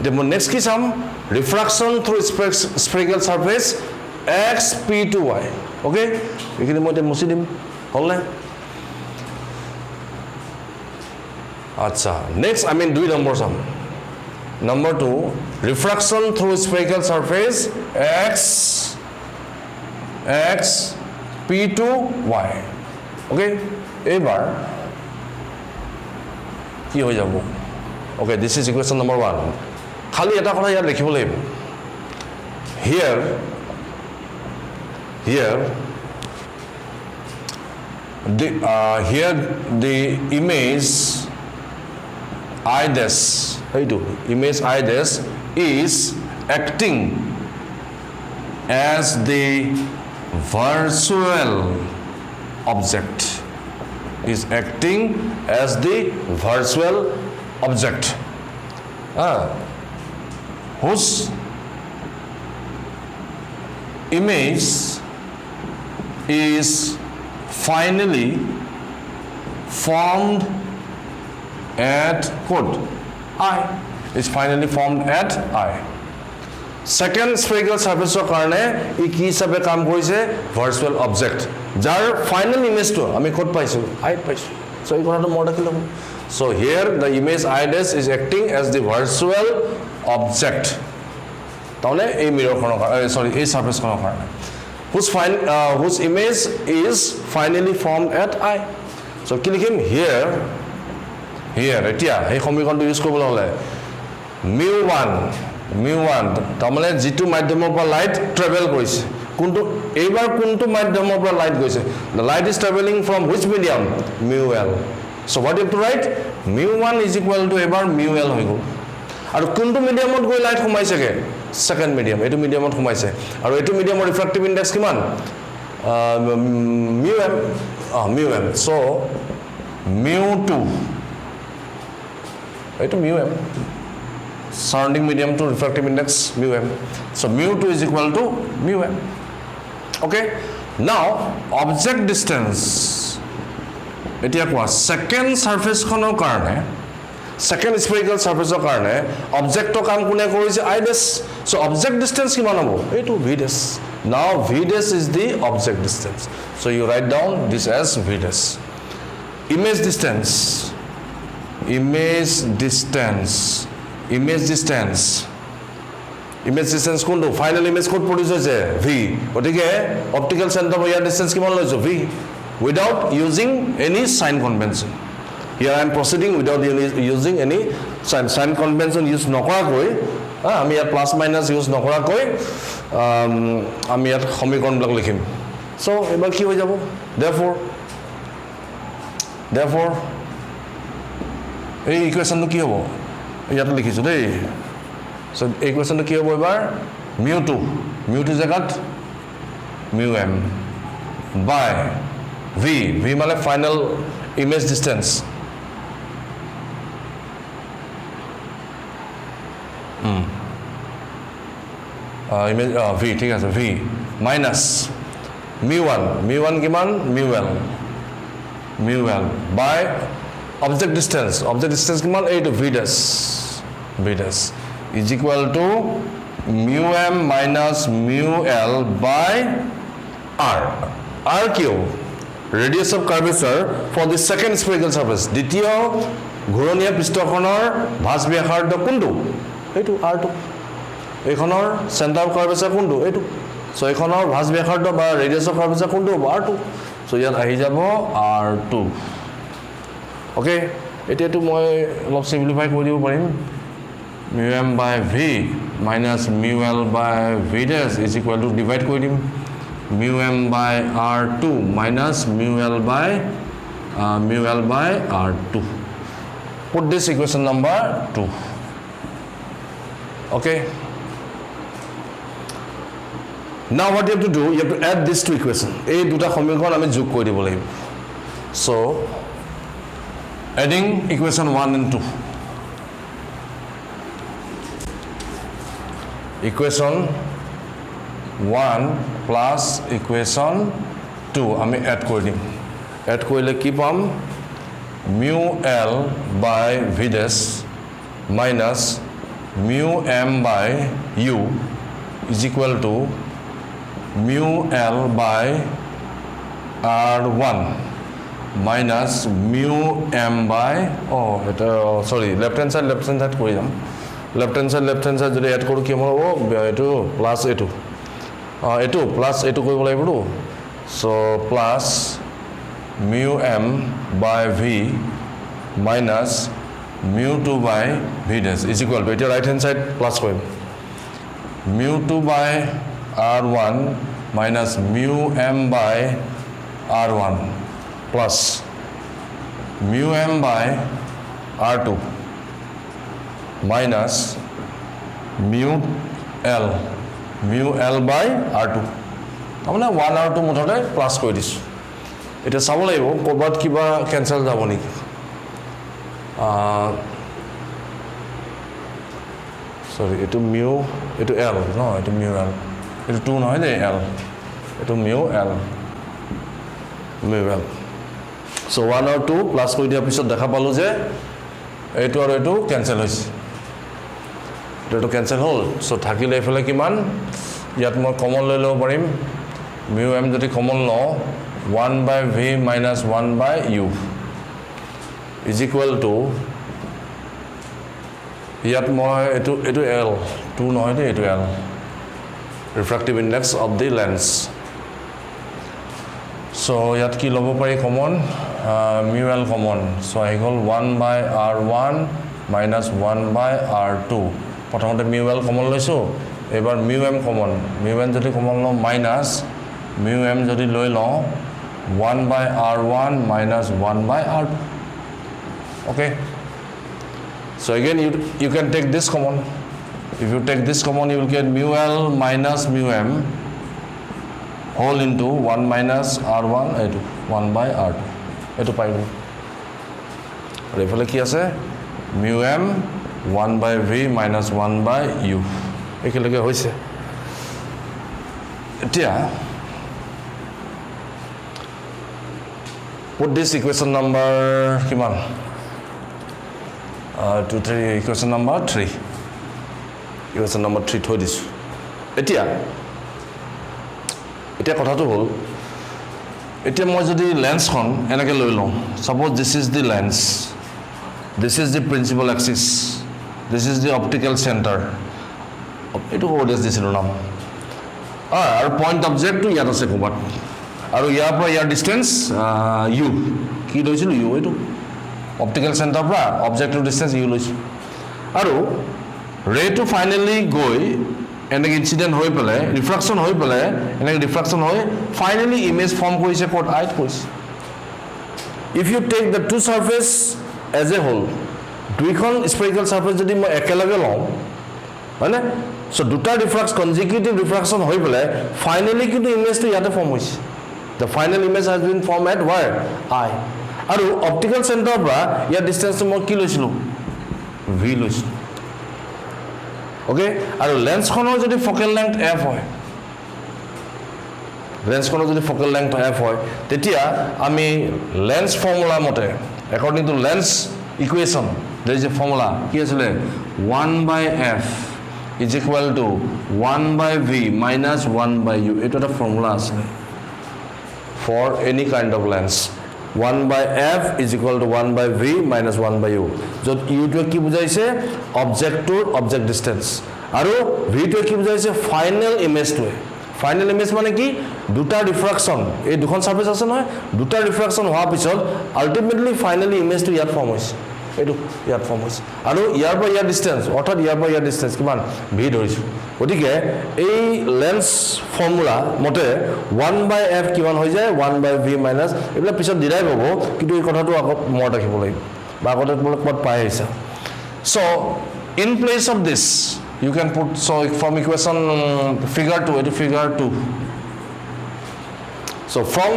the next ki sam refraction through spherical surface xp2y okay ekhine moi musi dim holne acha next I mean 2 number sum number 2 refraction through spherical surface xp2y okay এবাৰ কি হৈ যাব okay this is equation number 1 খালি এটা কথা ইয়াত লিখিব লাগিব here the image i dash image i dash is acting as the virtual object whose image is finally formed at I is finally formed at I second spherical surface কাৰণে ই কি হিচাপে কাম কৰিছে virtual object যাৰ final ইমেজটো আমি code পাইছো I পাইছো so এই কথাটো মনত ৰাখিলো so here the image I dash is acting as the virtual object তাহলে এই মিৰৰখনৰ sorry এই সাৰফেসখনৰ কাৰণে whose image is finally formed at I so কি লিখিম here এতিয়া এই সমীকৰণটো ইউজ কৰিবলৈ হলে mu1 তাহলে যেটো মাধ্যমৰ পৰা লাইট ট্ৰেভেল কৰিছে কোনটো মাধ্যমৰ পৰা লাইট গৈছে the light is traveling from which medium mu l so what you have to write mu1 is equal to এবাৰ mu l হৈ গ'ল আৰু কোনটো মিডিয়ামত গৈ লাইট সোমাইছেগে সেকেন্ড মিডিয়াম এটো মিডিয়ামত সোমাইছে আৰু এটো মিডিয়ামৰ ৰিফ্ৰেক্টিভ ইনডেক্স কিমান mu m so mu2 এটো mu m surrounding medium to refractive index mu m so mu2 is equal to mu m okay now object distance etia kwa second surface khonor karone second spherical surface karone object to kam kune korise I dash so object distance kiman hobo etu v dash now v dash is the object distance so you write down this as v dash image distance image distance কোনটো final image code produce হৈছে v গতিকে optical centre পৰা ইয়াৰ distance কিমান লৈছো v without using any sign convention here I am proceeding without using any sign convention use নকৰাকৈ আমি ইয়াত plus minus use নকৰাকৈ আমি ইয়াত সমীকৰণবিলাক লিখিম সো এবাৰ কি হৈ যাব therefore এই ইকুৱেশ্যনটো কি হ'ব ইয়াত লিখিছো দেই সো ইকুৱেশ্যনটো কি হ'ব এবাৰ mu2 জায়গাত mu m by v মানে final image distance image v ঠিক আছে v minus mu1 কিমান mu1 by object distance কিমান এইটো v dash is equal to mu m minus mu l by r Q radius of curvature for the second spherical surface দ্বিতীয় ঘূৰণীয়া পৃষ্ঠখনৰ ভাঁজ ব্যাসাৰ্ধ কোনটো এইটো r2 এইখনৰ সেন্টাৰ অফ কাৰ্ভেচাৰ কোনটো এইটো সো এইখনৰ ভাঁজ ব্যাসাৰ্ধ বা ৰেডিয়াস অফ কাৰ্ভেচাৰ কোনটো r2 সো ইয়াত আহি যাব r2 ওকে এতিয়াটো মই অলপ সিম্পলিফাই কৰি দিব পাৰিম mu m by v minus mu l by v dash is equal to divide কৰি দিম mu m by r2 minus mu l by r2 put this equation number 2 okay now what you have to do you have to add this two equation এই দুটা সমীকৰণ আমি যোগ কৰি দিব লাগিব so adding equation 1 and 2 equation 1 plus equation 2 আমি add কৰি দিম add কৰিলে কি পাম mu l by v dash minus mu m by u is equal to mu l by r1 minus mu m by left hand side কৰি যাম left hand side যদি add কৰো কি হ'ব এটো প্লাস এটো প্লাস এটো কৰিব লাগিব so plus mu m by v minus mu2 by v dash is equal to এটা right hand side plus কৰিম mu2 by r1 minus mu m by r1 plus mu m by r2 minus mu l by r2 তাৰমানে 1 r2 মুঠতে plus কৰি দিছো এটা চাব লাগিব কৰবাত কিবা ক্যান্সেল যাব নেকি sorry এটো mu এটো l no এটো mu l এটো 2 নহয় দে l এটো mu l so 1 or 2 plus কৰি দিয়া পিছত দেখা পালো যে এইটো আৰু এইটো ক্যান্সেল হৈছে এটো ক্যান্সেল হল সো থাকিলে এফালে কিমান ইয়াত মই কমন লৈ লব পাৰিম mu m যদি কমন লও 1 by v minus 1 by u is equal to ইয়াত মই এটো l 2 নহয় দে এটো l refractive index of the lens so ইয়াত কি লব পাৰি common mu l common so আহি গল 1 by r1 minus 1 by r2 প্ৰথমতে mu l কমন লৈছো এবাৰ mu m common mu n যদি কমন লও মাইনাস mu m যদি লৈ লও 1 by r1 minus 1 by r2 okay so again you can take this common if you take this common you will get mu l minus mu m whole into 1 minus r1 1 by r2 এটো পাইব আৰু এফালে কি আছে mu m 1 by v minus 1 by u একেলগে হৈছে এতিয়া put this equation number কিমান 2 3 equation number 3 থৈ দিছো এতিয়া কথাটো হল এতিয়া মই যদি লেন্সখন এনেকে লৈ লওঁ suppose this is the lens this is the principal axis this is the optical center এইটো ODS দিছিলোঁ নাম আৰু পইণ্ট অবজেক্টটো ইয়াত আছে ক'ৰবাত আৰু ইয়াৰ পৰা ইয়াৰ ডিষ্টেঞ্চ ইউ কি লৈছিলোঁ ইউ এইটো অপটিকেল চেণ্টাৰৰ পৰা অবজেক্টৰ ডিষ্টেঞ্চ ইউ লৈছোঁ আৰু ৰেটো ফাইনেলি গৈ এনেকৈ ইনচিডেণ্ট হৈ পেলাই ৰিফ্ৰাকশ্যন হৈ পেলাই এনেকৈ ৰিফ্ৰাকশ্যন হৈ ফাইনেলি ইমেজ ফৰ্ম কৰিছে ক'ত আইত কৰিছে if you take the two surface as a whole দুইখন স্পেৰিকেল চাৰ্ফেচ যদি মই একেলগে লওঁ হয়নে চ' দুটা কনজিকিউটিভ ৰিফ্ৰাকশ্যন হৈ পেলাই ফাইনেলি কিন্তু ইমেজটো ইয়াতে ফৰ্ম হৈছে the final image has been form at ৱাৰ আই আৰু অপটিকেল চেণ্টাৰৰ পৰা ইয়াৰ ডিষ্টেঞ্চটো মই কি লৈছিলোঁ ভি লৈছিলোঁ অ'কে আৰু লেন্সখনৰ যদি ফকেল লেংথ এফ হয় লেন্সখনৰ যদি ফকেল লেংথ এফ হয় তেতিয়া আমি লেন্স ফৰ্মুলা মতে একৰ্ডিং টু লেন্স ইকুৱেশ্যন দেৰ ইজ এ ফৰ্মুলা কি আছিলে 1/f is equal to 1/v minus 1/u এইটো এটা ফৰ্মুলা আছিলে for any kind of lens 1/f is equal to 1/v minus 1/u য'ত ইউটোৱে কি বুজাইছে অবজেক্টটোৰ অবজেক্ট ডিষ্টেঞ্চ আৰু ভিটোৱে কি বুজাইছে ফাইনেল ইমেজটোৱে ফাইনেল ইমেজ মানে কি দুটা ৰিফ্ৰাকশ্যন এই দুখন চাৰ্ফেচ আছে নহয় দুটা ৰিফ্ৰাকশ্যন হোৱাৰ পিছত আল্টিমেটলি ফাইনেলি ইমেজটো ইয়াত ফৰ্ম হৈছে এইটো ইয়াত ফৰ্ম হৈছে আৰু ইয়াৰ পৰা ইয়াৰ ডিষ্টেঞ্চ অৰ্থাৎ ইয়াৰ পৰা ইয়াৰ ডিষ্টেঞ্চ কিমান ভি ধৰিছোঁ গতিকে এই লেন্স ফৰ্মুলা মতে 1/f কিমান হৈ যায় 1/v মাইনাছ এইবিলাক পিছত ডিৰাইভ হ'ব কিন্তু এই কথাটো আকৌ মনত ৰাখিব লাগিব বা আগতে তোমালোক ক'ত পাই আহিছা so' in place of this you can put so' from equation figure 2 এইটো ফিগাৰ 2 চ' ফ্ৰম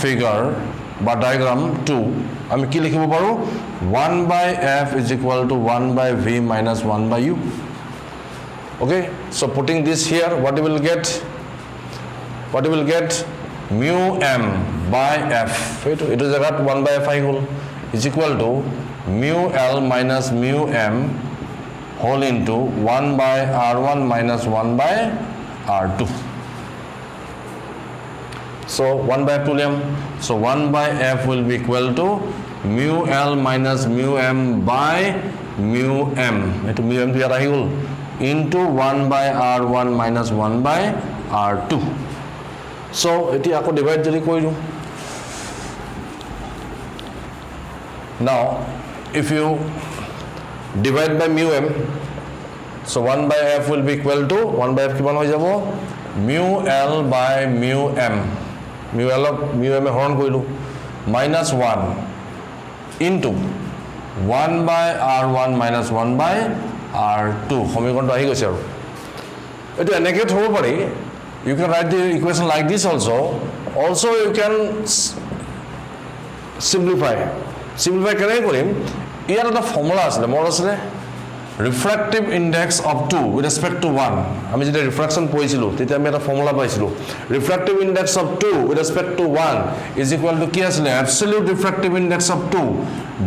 ফিগাৰ বা ডায়াগ্ৰাম 2 আমি কি লিখিব পাৰোঁ 1/f is equal to 1/v minus 1/u okay so putting this here what you will get mu m by f এইটো জায়গাত 1/f আহি গ'ল is equal to mu l minus mu m whole into 1/r1 minus 1/r2 so 1/f to liam so 1/f will be equal to mu l minus mu m by mu m eto mu m to yara hi gol into 1/r1 minus 1/r2 so eti ako divide jodi koi diu now if you divide by mu m so 1/f will be equal to 1/f kiman hoi jabo mu l by mu m mu l mu m হৰণ কৰিলোঁ minus 1 into 1/r1 minus 1/r2 সমীকৰণটো আহি গৈছে আৰু এইটো এনেকৈ থ'ব পাৰি you can write the equation like this also you can simplify কেনেকৈ কৰিম ইয়াত এটা ফৰ্মুলা আছিলে মোৰ আছিলে refractive index of 2 with respect to 1 আমি যেতিয়া রিফ্রাকশন পড়িছিলো তেতিয়া আমি এটা ফর্মুলা পাইছিলো refractive index of 2 with respect to 1 is equal to কি আছিল absolute refractive index of 2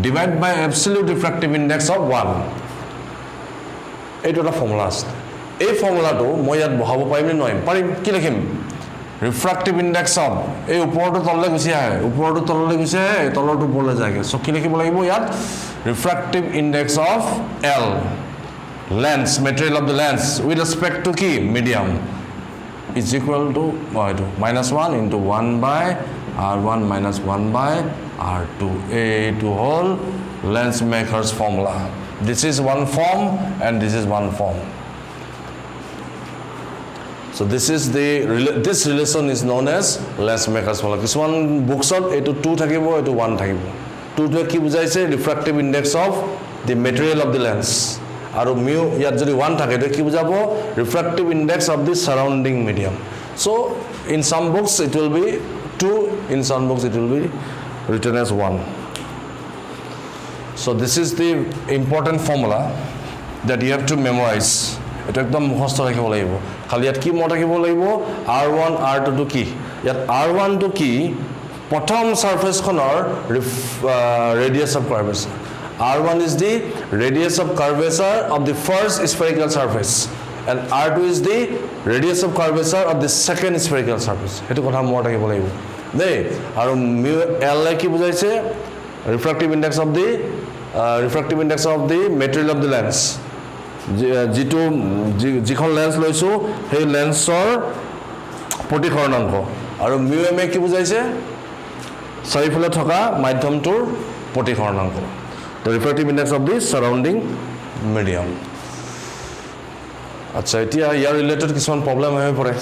divided by absolute refractive index of 1 এইটো এটা ফর্মুলা আছে এই ফর্মুলাটো মই ইয়াত বহাব পাৰিম নে নোৱাৰিম পাৰিম কি লিখিম refractive index of এই ওপৰটো তললৈ গুচি আহে ওপৰটো তললৈ গুচি আহে তলৰটো ওপৰলৈ যায়গে সো কি লিখিব লাগিব ইয়াত refractive index of L lens material of the lens with respect to key medium is equal to minus 1 into 1/r1 minus 1/r2 a to whole lens maker's formula this is one form and this is one form so this relation is known as lens maker's formula this one books of eto 2 thakibo eto 1 thakibo 2 to ki bujaise refractive index of the material of the lens aru mu yat jodi 1 thake to ki bujabo refractive index of the surrounding medium so in some books it will be 2 in some books it will be written as 1 so this is the important formula that you have to memorize eto ekdom mukhast rakhibo lagibo khali yat ki mota rakhibo lagibo r1 r2 to ki yat r1 to ki prothom surface khonor radius of curvature r1 is the radius of curvature of the first spherical surface and r2 is the radius of curvature of the second spherical surface etu kotha mota rakhibo lagibo dei aru mu l ki bujaise refractive index of the material of the lens যিখন lens লৈছোঁ সেই লেন্সৰ প্ৰতিসৰণাংক আৰু mu M A কি বুজাইছে চাৰিফালে থকা মাধ্যমটোৰ প্ৰতিসৰণাংক the refractive index of the surrounding medium আচ্ছা এতিয়া ইয়াৰ ৰিলেটেড কিছুমান প্ৰব্লেম হৈ পৰে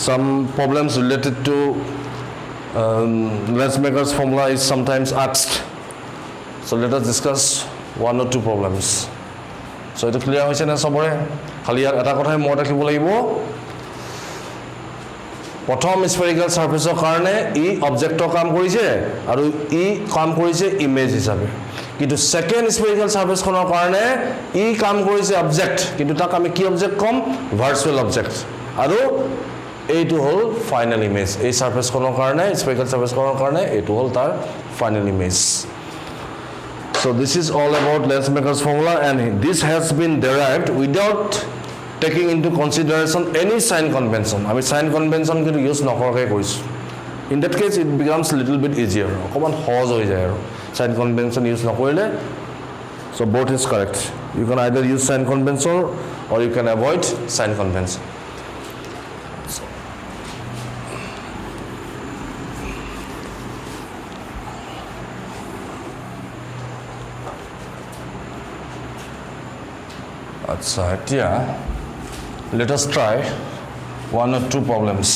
some problems related to lens maker's formula is sometimes asked so let us discuss one or two problems so it clear hoise na sobore khali yar eta kotha moi rakhibo lagibo prothom spherical surface or karone e object to kaam korise aru e kaam korise image hisabe কিন্তু second spherical surface খনৰ কাৰণে ই কাম কৰিছে object কিন্তু তাক আমি কি object কম virtual object আৰু এইটো হল ফাইনাল ইমেজ এই সাৰফেস খনৰ কাৰণে স্ফেৰিক্যাল সাৰফেস খনৰ কাৰণে এইটো হল তাৰ final image so this is all about lens maker's formula and this has been derived without taking into consideration any sign convention আমি sign convention কিন্তু ইউজ নকৰাকৈ কৰিছো in that case it becomes a little bit easier অকমান সহজ হৈ যায় আৰু sign convention use নকৰিলে so both is correct you can either use sign convention or you can avoid sign convention আচ্ছা এতিয়া let us try one or two problems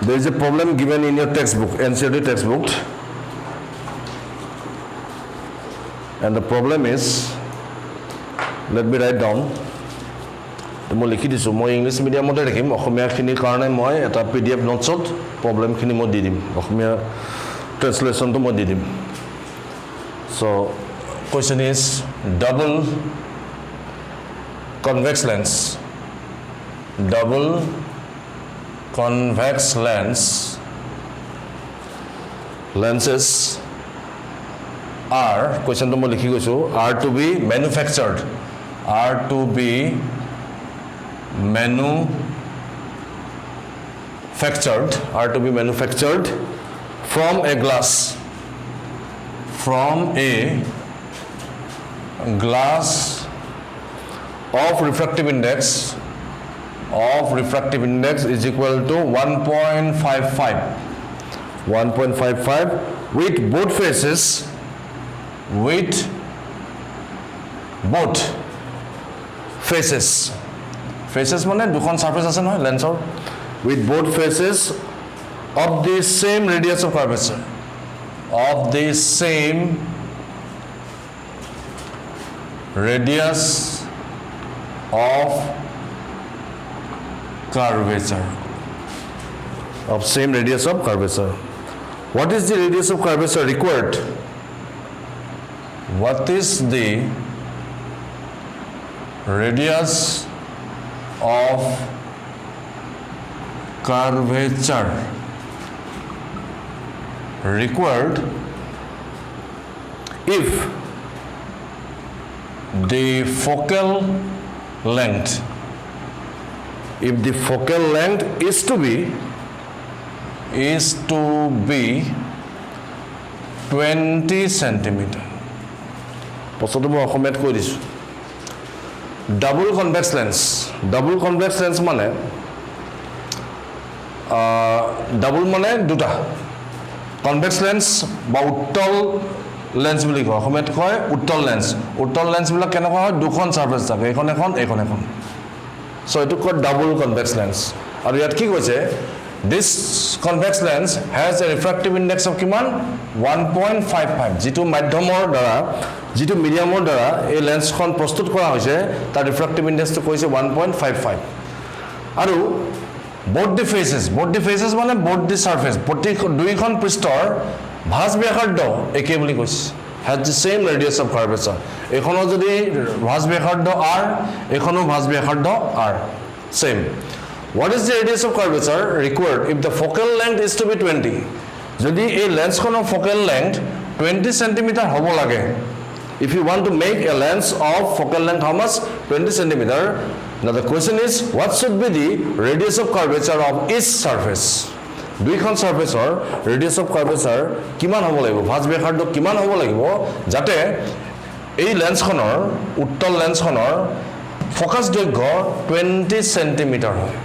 there is a problem given in your textbook NCERT textbook and the problem is let me write down মই লিখি দিছো মই English মিডিয়ামতে ৰাখিম অসমীয়া খিনি কাৰণে মই এটা পিডিএফ নোটছত প্ৰবলেম খিনি মই দি দিম অসমীয়া ট্ৰান্সলেচনটো মই দি দিম so question is double convex lens lenses are question to মই লিখি গৈছো are to be manufactured from a glass of refractive index is equal to 1.55 with both faces মানে দুখন সারফেস আছে নহয় লেন্সৰ with both faces of the same radius of curvature of same radius of curvature what is the radius of curvature required what is the radius of curvature required if the focal length is to be 20 centimeter পছতো মই অসমীয়াত কৈ দিছো double convex lens মানে double মানে দুটা convex lens বা উত্তল lens বুলি কয় অসমীয়াত কয় উত্তল লেন্স বিলাক কেনেকুৱা হয় দুখন সাৰফেস থাকে এখন so এটো কয় double convex lens আৰু ইয়াত কি কৈছে this convex lens has a refractive index of কিমান 1.55 যেটো মাধ্যমৰ দ্বাৰা যেটো মিডিয়ামৰ দ্বাৰা এই লেন্সখন প্ৰস্তুত কৰা হৈছে তাৰ ৰিফ্ৰেক্টিভ ইনডেক্সটো কৈছে 1.55 আৰু both the faces মানে both the surface প্ৰতি দুইখন পৃষ্ঠৰ ভাঁজ ব্যাসাৰ্ধ একে বুলি কৈছে has the same radius of curvature এখনো যদি ভাঁজ ব্যাসাৰ্ধ r এখনো ভাঁজ ব্যাসাৰ্ধ r same what is the radius of curvature required if the focal length is to be 20 যদি এই লেন্সখনৰ focal length 20 cm হ'ব লাগে if you want to make a lens of focal length how much 20 cm now the question is what should be the radius of curvature of each surface দুইখন সাৰফেসৰ ৰেডিয়াস of curvature কিমান হ'ব লাগিব ভাঁজ ব্যাসাৰ্ধ কিমান হ'ব লাগিব যাতে এই লেন্সখনৰ উত্তল লেন্সখনৰ ফোকাস দৈৰ্ঘ্য 20 সেন্টিমিটাৰ হয়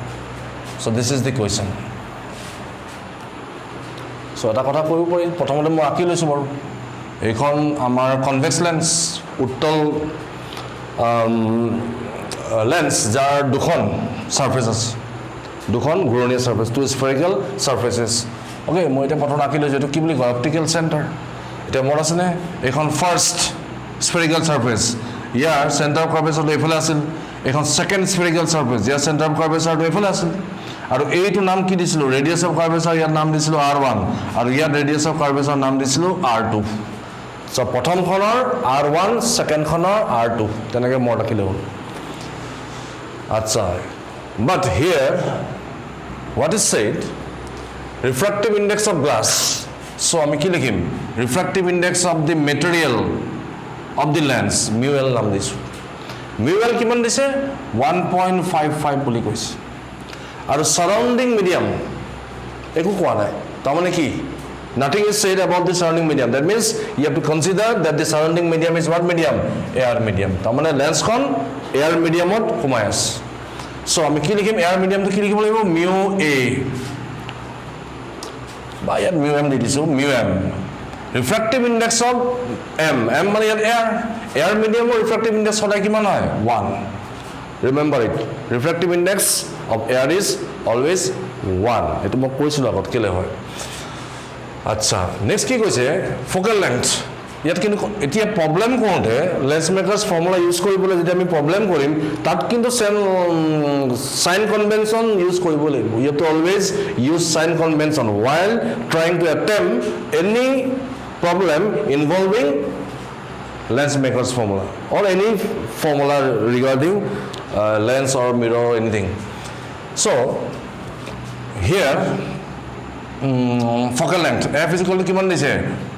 so this is the question so এটা কথা কৰিব পাৰি প্ৰথমতে মই আঁকি লৈছো বাৰু এইখন আমাৰ কনভেক্স লেন্স উত্তল লেন্স যাৰ দুখন সাৰফেস আছে দুখন ঘূৰণীয়া সাৰফেস টু স্ফেৰিকেল সাৰফেসেস ওকে মই এটা প্ৰথম আঁকি লৈছো এটো কি বুলি কয় অপটিকেল সেন্টাৰ এটা মোৰ আছে নে এখন ফাৰ্স্ট স্ফেৰিকেল সাৰফেস ইয়াৰ সেন্টাৰ অফ কাৰ্ভেচাৰটো এফালে আছিল এখন সেকেন্ড স্ফেৰিকেল সাৰফেস ইয়াৰ সেন্টাৰ অফ কাৰ্ভেচাৰটো এফালে আছিল আৰু এইটো নাম কি দিছিলো ৰেডিয়াস অফ কাৰ্ভেচাৰ ইয়াৰ নাম দিছিলো r1 আৰু ইয়াৰ ৰেডিয়াস অফ কাৰ্ভেচাৰ নাম দিছিলো r2 সো প্ৰথমখনৰ r1 সেকেন্ডখনৰ r2 তেনেকৈ মই ৰাখিলে হ'ল আচ্ছা but here what is said refractive index of glass so আমি কি লিখিম refractive index of the material of the lens mu l নাম দিছো mu l কিমান দিছে 1.55 বুলি কৈছে আৰু সাৰাউন্ডিং মিডিয়াম একো কোৱা নাই তাৰমানে কি nothing is said about the surrounding medium that means you have to consider that the surrounding medium is what medium air medium তাৰমানে লেন্সখন air mediumত সোমাই আছে so আমি কি লিখিম air medium তো কি লিখিব লাগিব mu a বা ইয়াত mu m দি দিছো mu m refractive index of m মানে ইয়াত air medium or refractive index সদায় কিমান হয় 1 remember it refractive index of air is always 1 এটো মই কৈছিলো আগত কেলে হয় আচ্ছা নেক্সট কি কৈছে ফোকাল লেংথ ইয়াত কিন্তু এতিয়া প্ৰবলেম কৰোতে লেন্স মেকাৰ্স ফৰ্মুলা ইউজ কৰিবলৈ যদি আমি প্ৰবলেম কৰিম তাত কিন্তু সাইন কনভেনশন ইউজ কৰিব লাগিব you have to always use sign convention while trying to attempt any problem involving lens makers formula or any formula regarding lens or mirror or anything so here focal length f is equal to kiman dise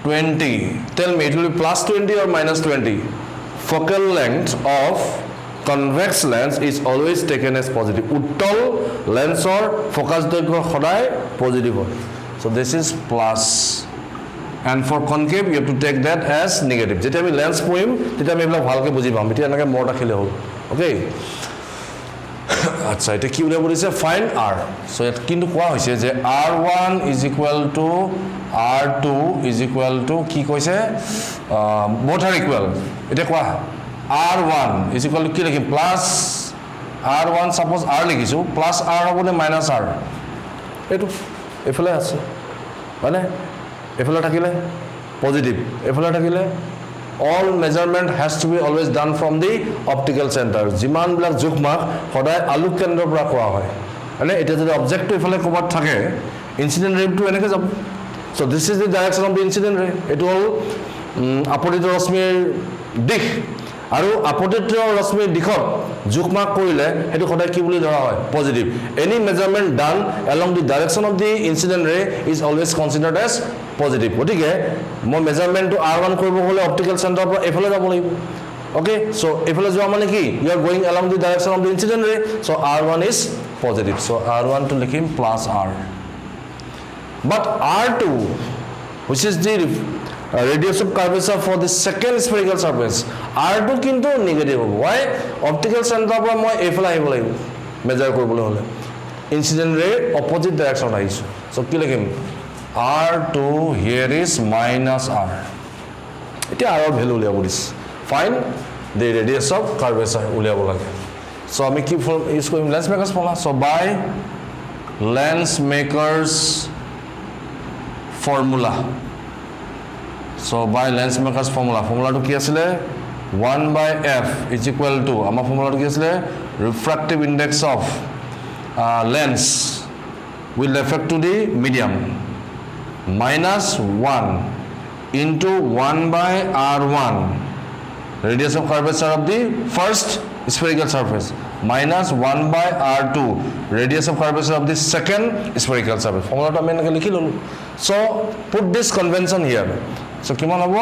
20 tell me it will be plus 20 or minus 20 focal length of convex lens is always taken as positive uttol lens or focus দৈৰ্ঘ্য সদায় positive হয় so this is plus and for concave you have to take that as negative যেতিয়া আমি lens পঢ়িম তেতিয়া আমি এবিলাক ভালকে বুজি পাম এতিয়া এনেকৈ মোৰ ৰাখিলে হ'ল okay আচ্ছা এটা কি উলিয়াব দিছে ফাইন r সো এটা কিন্তু কোৱা হৈছে যে r1 is equal to r2 is equal to কি কৈছে both are equal এটা কোৱা r1 is equal to কি লিখিম প্লাস r1 suppose r লিখিছো প্লাস r হ'ব নে মাইনাস r এটো এফালে আছে মানে এফালে থাকিলে পজিটিভ এফালে থাকিলে all measurement has to be always done from the optical center jiman blak jukmak hodai aluk kendra pra koa hoy ane eta jodi object to ifale kobat thake incident ray to eneke jab so this is the direction of the incident ray it all apodiত ৰশ্মিৰ দিশ আৰু আপতিত ৰশ্মিৰ দিশত জুকমাক কৰিলে হেতু সদায় কি বুলি ধৰা হয় positive any measurement done along the direction of the incident ray is always considered as positive গতিকে মই মেজারমেন্ট টু r1 কৰিব হলে অপটিক্যাল সেন্টাৰৰ পৰা এফালে যাব লাগিব ওকে সো এফালে যোৱা মানে কি you are going along the direction of the incident ray so r1 is positive so r1 to লিখিম plus r but r2 which is the radius of curvature for the second spherical surface r2 কিন্তু negative হ'ব why optical সেন্টাৰৰ পৰা মই এফালে আহিব লাগিব measure কৰিবলৈ হলে ইনসিডেন্ট ৰে অপোজিট ডাইরেকশন আহিছে সো কি লিখিম r2 here is minus r এটা r ভ্যালু উলিয়াব দিছ fine the radius of curvature উলিয়াব লাগে সো আমি কি ইউজ কৰিম lens makers formula so by lens makers formula so by lens makers formula to কি আছিল 1 by f is equal to আমাৰ formula to কি আছিল refractive index of lens with respect to the medium minus 1 into 1 by r1 radius of curvature of the first spherical surface minus 1 by r2 radius of curvature of the second spherical surface formula to আমি এনেকৈ লিখি ললো so put this convention here so কিমান হ'ব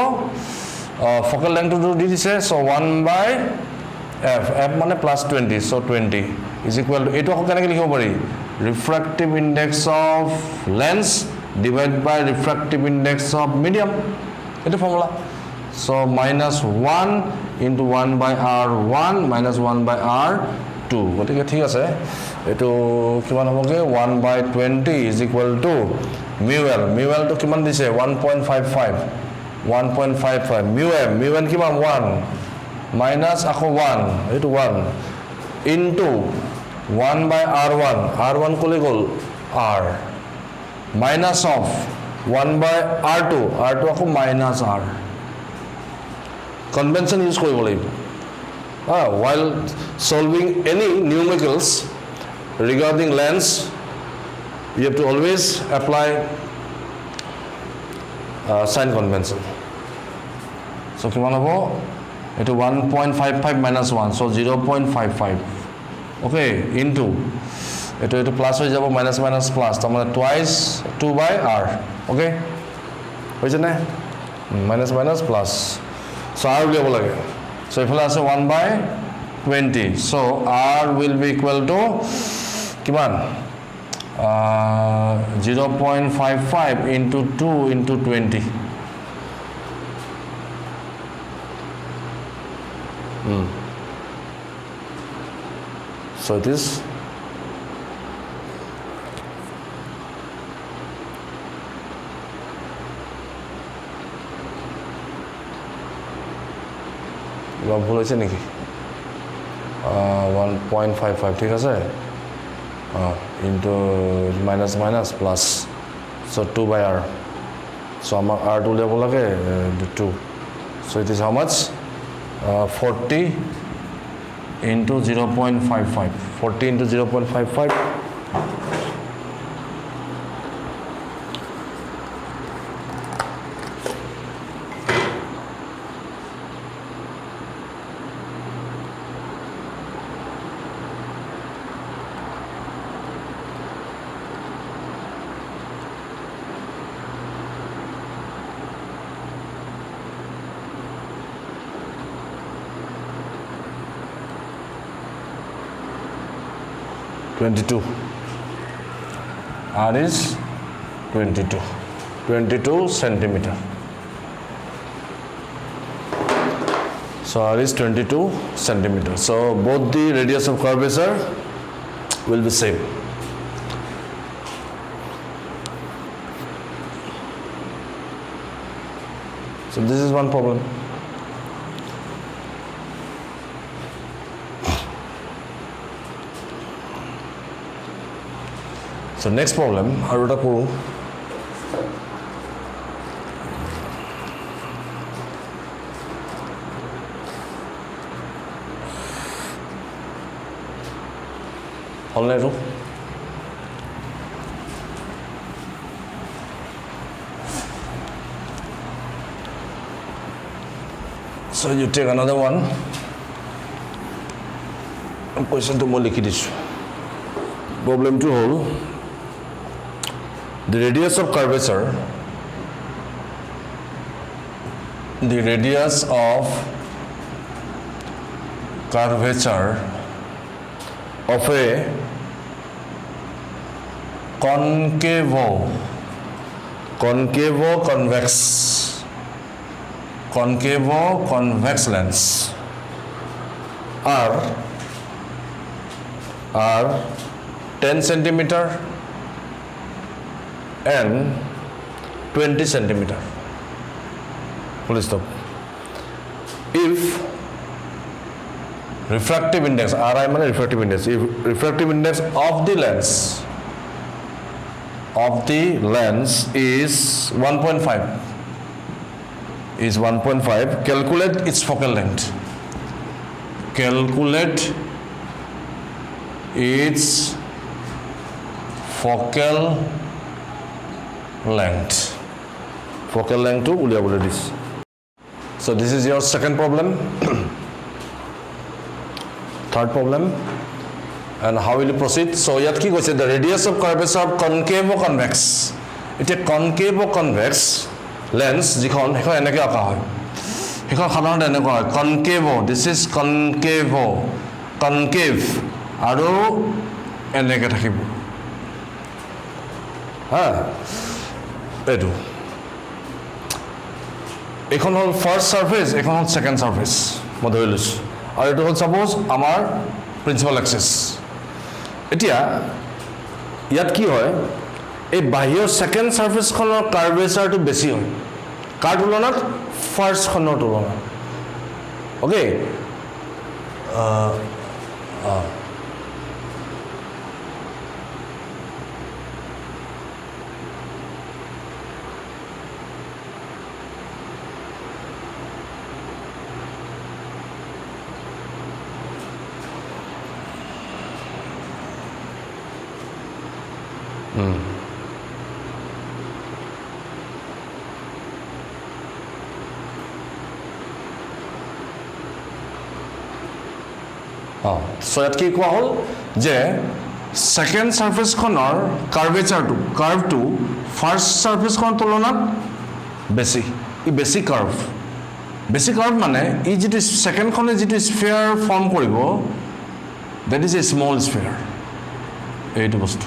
focal length to দি দিছে so 1 by f মানে +20 so 20 is equal to এটো কেনেকৈ লিখিব পাৰি refractive index of lens divided by refractive index of medium এটো formula so -1 into 1 by r1 minus 1 by r2 গতিকে ঠিক আছে এটো কিমান হ'বগে 1 by 20 is equal to mu l তো কিমান দিছে 1.55 mu n কিমান 1 minus আকৌ 1 এটো 1 into 1 by r1 কলে গল r minus of 1 by r2 আকৌ minus r convention use কৰিব লাগিব while solving any numericals regarding lens you have to always apply sign convention so কিমান হ'ব এটো 1.55 minus 1 so 0.55 okay into এটো প্লাস হৈ যাব minus minus plus তাৰ মানে twice 2 by r okay হৈছে না minus minus plus so r উলিয়াব লাগে so ইফালে আছে 1 by 20 so r will be equal to কিমান 0.55 into 2 into 20 so it is ভুল হয়েছে নাকি 1.55 ঠিক আছে into minus minus plus so 2 by r so আমার r2 level লাগে 2 so it is how much 40 into 0.55 40 into 0.55 22 r is 22 centimeter so r is 22 centimeter so both the radius of curvature will be same so this is one problem so next problem আৰু এটা কৰো হল নাই so you take another one question to মই লিখি দিছো problem to hall the radius of curvature of a concavo-convex lens are 10 centimeter and 20 centimeter. Full stop. If refractive index, RI means refractive index, if refractive index of the lens is 1.5, calculate its focal length. Calculate its focal length to uliabole dis so this is your second problem third problem and how will you proceed so yat ki koise the radius of curvature of concavo-convex ite concavo-convex lens jikhon enake aka hoy সেইখন সাধাৰণতে এনেকুৱা হয় concave this is concave আৰু এনেকৈ থাকিব হা এইটো এইখন হ'ল ফাৰ্ষ্ট ছাৰ্ফেচ এইখন হ'ল ছেকেণ্ড ছাৰ্ফেচ মই ধৰি লৈছোঁ আৰু এইটো হ'ল ছাপ'জ আমাৰ প্ৰিন্সিপাল এক্সিছ এতিয়া ইয়াত কি হয় এই বাহিৰৰ ছেকেণ্ড ছাৰ্ফেচখনৰ কাৰ্ভেচাৰটো বেছি হয় কাৰ তুলনাত ফাৰ্ষ্টখনৰ তুলনাত অ'কে চ' ইয়াত কি কোৱা হ'ল যে ছেকেণ্ড ছাৰ্ফেচখনৰ কাৰ্ভটো ফাৰ্ষ্ট ছাৰ্ফেচখনৰ তুলনাত বেছি ই বেছি কাৰ্ভ মানে ই যিটো ছেকেণ্ডখনে যিটো স্ফিয়াৰ ফৰ্ম কৰিব that is a small sphere এইটো বস্তু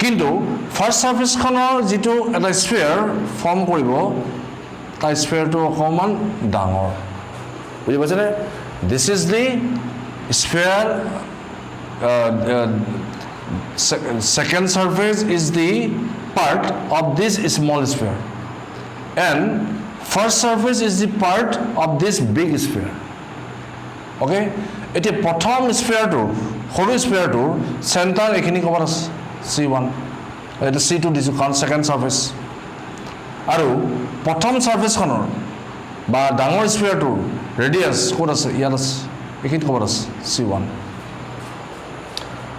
কিন্তু ফাৰ্ষ্ট ছাৰ্ফেচখনৰ যিটো এটা স্ফিয়াৰ ফৰ্ম কৰিব তাৰ স্ফিয়াৰটো অকণমান ডাঙৰ বুজি পাইছেনে This is the sphere, second surface is the part of this small sphere and first surface is the part of this big sphere. Okay? It's a prothom sphere to, horu sphere to, center ekhini kobar C1. It is C2 this second surface. Aru prothom surface khonor বা ডাঙৰ স্ফিয়াৰটো radius ক'ত আছে ইয়াত আছে এইখিনিত ক'ত আছে C1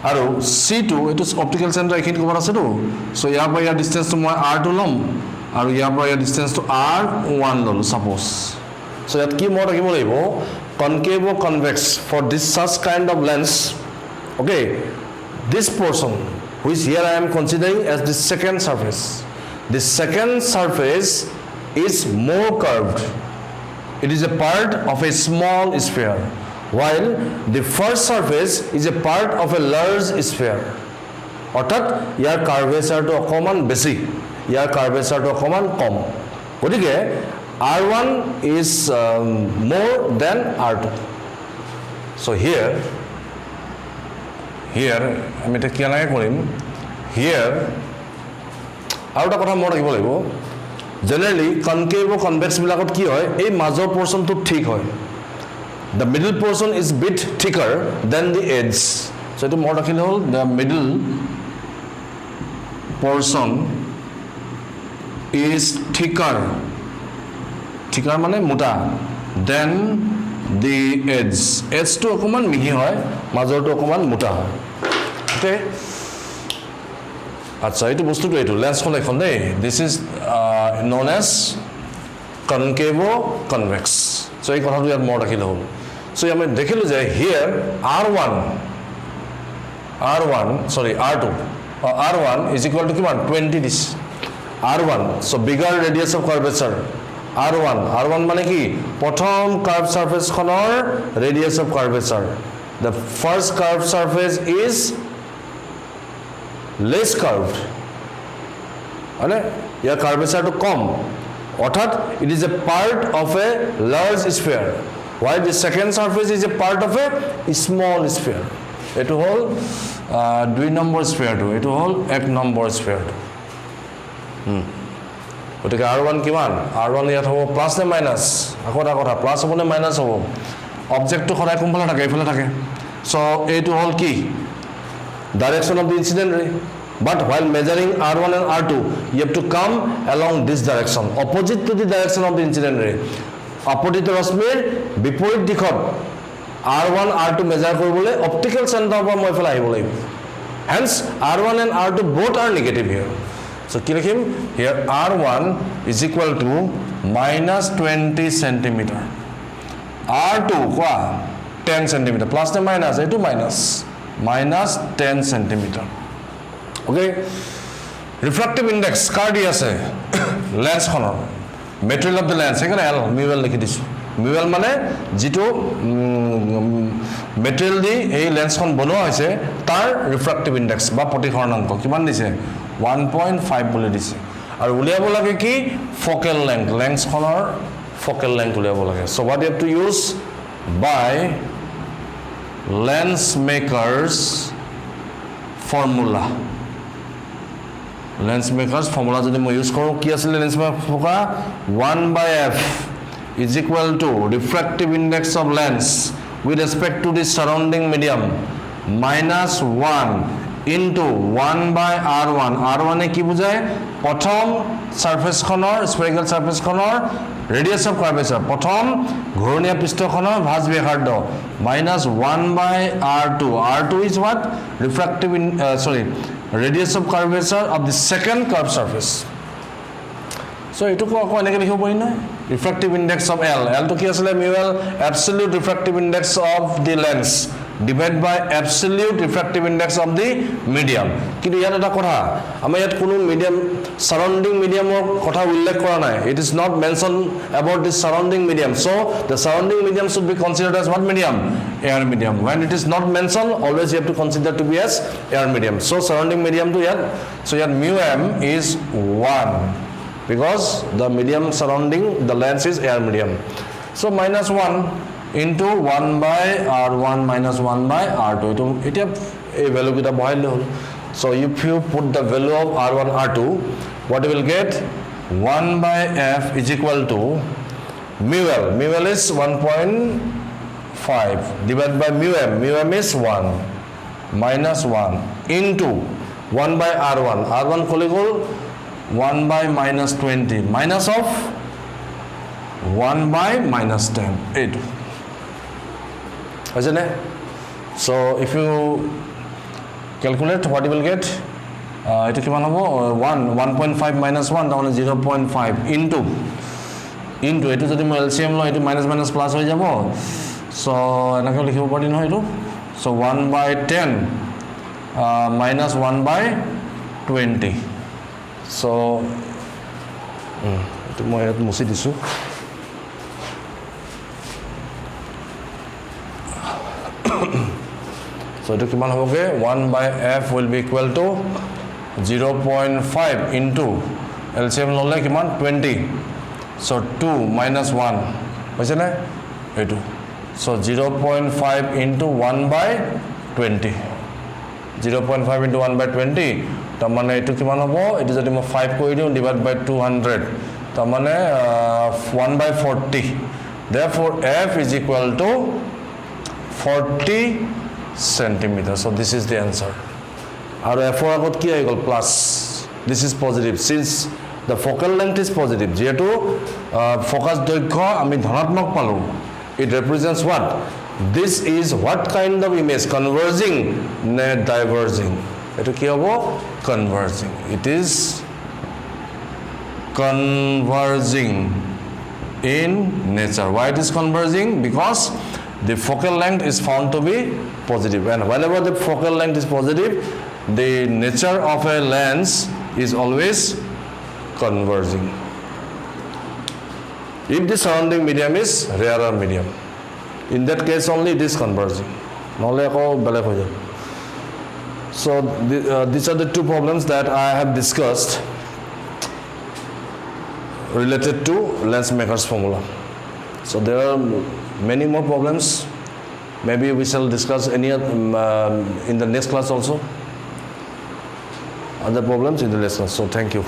আৰু C2 এইটো অপটিকেল চেণ্টাৰ এইখিনিত ক'ত আছেতো চ' ইয়াৰ পৰা ইয়াৰ ডিষ্টেঞ্চটো মই R2 ল'ম আৰু ইয়াৰ পৰা ইয়াৰ ডিষ্টেঞ্চটো R1 ল'লোঁ ছাপ'জ চ' ইয়াত কি মই ৰাখিব লাগিব concave or convex for this such kind of lens okay this portion which here I am considering as the second surface the second surface is more curved. It is a part of a small sphere, while the first surface is a part of a large sphere. অৰ্থাৎ ইয়াৰ কাৰ্ভেচাৰটো অকণমান বেছি ইয়াৰ কাৰ্ভেচাৰটো অকণমান কম গতিকে R1 is more than R2. So here আমি এটা কেনেকৈ কৰিম here আৰু এটা কথা মনত ৰাখিব লাগিব Generally, concave or convex bilakot ki hoy, ei major portion to thik hoy. The middle portion is bit thicker than the edge. So etu more rakhile hol the middle portion is thicker mane mota than the edge. Edge to okoman mihi hoy, major to okoman mota hoy. Okay. আচ্ছা এইটো বস্তুটো এইটো লেন্সখন এখন দেই this is known as concave convex so' এই কথাটো ইয়াত মনত ৰাখিলে হ'ল চ' আমি দেখিলোঁ যে হিয়াৰ R1 ইজ ইকুৱেল টু কিমান 20 this R1 so' bigger radius of curvature R1 মানে কি প্ৰথম কাৰ্ভ ছাৰ্ফেচখনৰ radius of curvature the first curve surface is less curved ane ya curvature to kom orthat it is a part of a large sphere while the second surface is a part of a small sphere etu hol 2 number sphere to etu hol 1 number sphere to gotike R1 kiman R1 yat hobo plus ne minus akota kotha plus hobo ne minus hobo object to khorai kumphala thake efale thake so etu hol ki direction of the incident ray but while measuring R1 and R2 you have to come along this direction opposite to the direction of the incident ray opposite rosmir biporit dikhot R1 R2 measure koribole optical center pa moi phela ahibo lagib hence R1 and R2 both are negative here so ki likhim here R1 is equal to minus 20 centimeter R2 kwa 10 centimeter plus ne minus etu minus 10 centimeter okay refractive index car di ase lens khonor material of the lens সেইকাৰণে L mu L লিখি দিছোঁ mu L মানে যেটো material দি এই লেন্সখন বনোৱা হৈছে তাৰ refractive index বা প্ৰতিসৰণাংক কিমান দিছে 1.5 বুলি দিছে আৰু উলিয়াব লাগে কি ফোকেল লেংথ লেন্সখনৰ ফোকেল লেংথ উলিয়াব লাগে so what you have to use by lens makers formula lens makers formula যদি মই ইউজ কৰো কি আছিল lens maker 1/f is equal to refractive index of lens with respect to the surrounding medium minus 1 into 1/r1 r1 এ কি বুজায় প্ৰথম surface খনৰ স্ফেৰিক্যাল surface খনৰ ৰেডিয়াস অফ কাৰ্ভেচাৰ প্ৰথম ঘূৰ্ণীয় পৃষ্ঠখনৰ ভাঁজ ব্যাসাৰ্ধ minus 1/r2 r2 is what refractive radius of curvature of the second curved surface so etu ko enake likhibo pari na refractive index of L L to ki asile mu L absolute refractive index of the lens divided by absolute refractive index of the medium কিন্তু ইয়াত এটা কথা আমাৰ ইয়াত কোনো medium surrounding medium কথা উল্লেখ কৰা নাই it is not mentioned about the surrounding medium so the surrounding medium should be considered as what medium air medium when it is not mentioned always you have to consider to be as air medium so surrounding medium to yet so yet mu m is 1 because the medium surrounding the lens is air medium so minus 1 into 1/r1 minus 1/r2 it a value kita bahai hol so if you put the value of r1 r2 what you will get 1/f is equal to mu L is 1.5 divided by mu m is 1 minus 1 into 1/r1 r1 kole gol 1/-20 minus of 1/-10 8 isn't it so if you calculate what you will get etu kiman hobo 1.5 minus 1 তাহলে 0.5 into etu jodi মই LCM lo etu minus minus plus হৈ যাব so এনেকৈ লিখিব পাৰি নহয় এটো so 1/10 minus 1/20 so etu মই ইয়াত মুছি দিছো so etu kiman hoboge 1/f will be equal to 0.5 into LCM lole kiman 20 so 2 minus 1 hoise na etu so 0.5 into 1/20 0.5 into 1/20 tamane etu kiman hobo etu jodi mo 5 koi diu divide by 200 tamane 1/40 therefore f is equal to 40 centimeters so this is the answer and f agot ki aigol plus this is positive since the focal length is positive jeto focus doikho ami dhanatmok palu it represents what this is what kind of image converging ne diverging eto ki hobo converging it is converging in nature why it is converging because the focal length is found to be positive and whenever the focal length is positive the nature of a lens is always converging if the surrounding medium is rarer medium in that case only it is converging nole ko bele hoy jab so these are the two problems that I have discussed related to lens makers formula so there are many more problems maybe we shall discuss any in the next class also other problems in the next class so thank you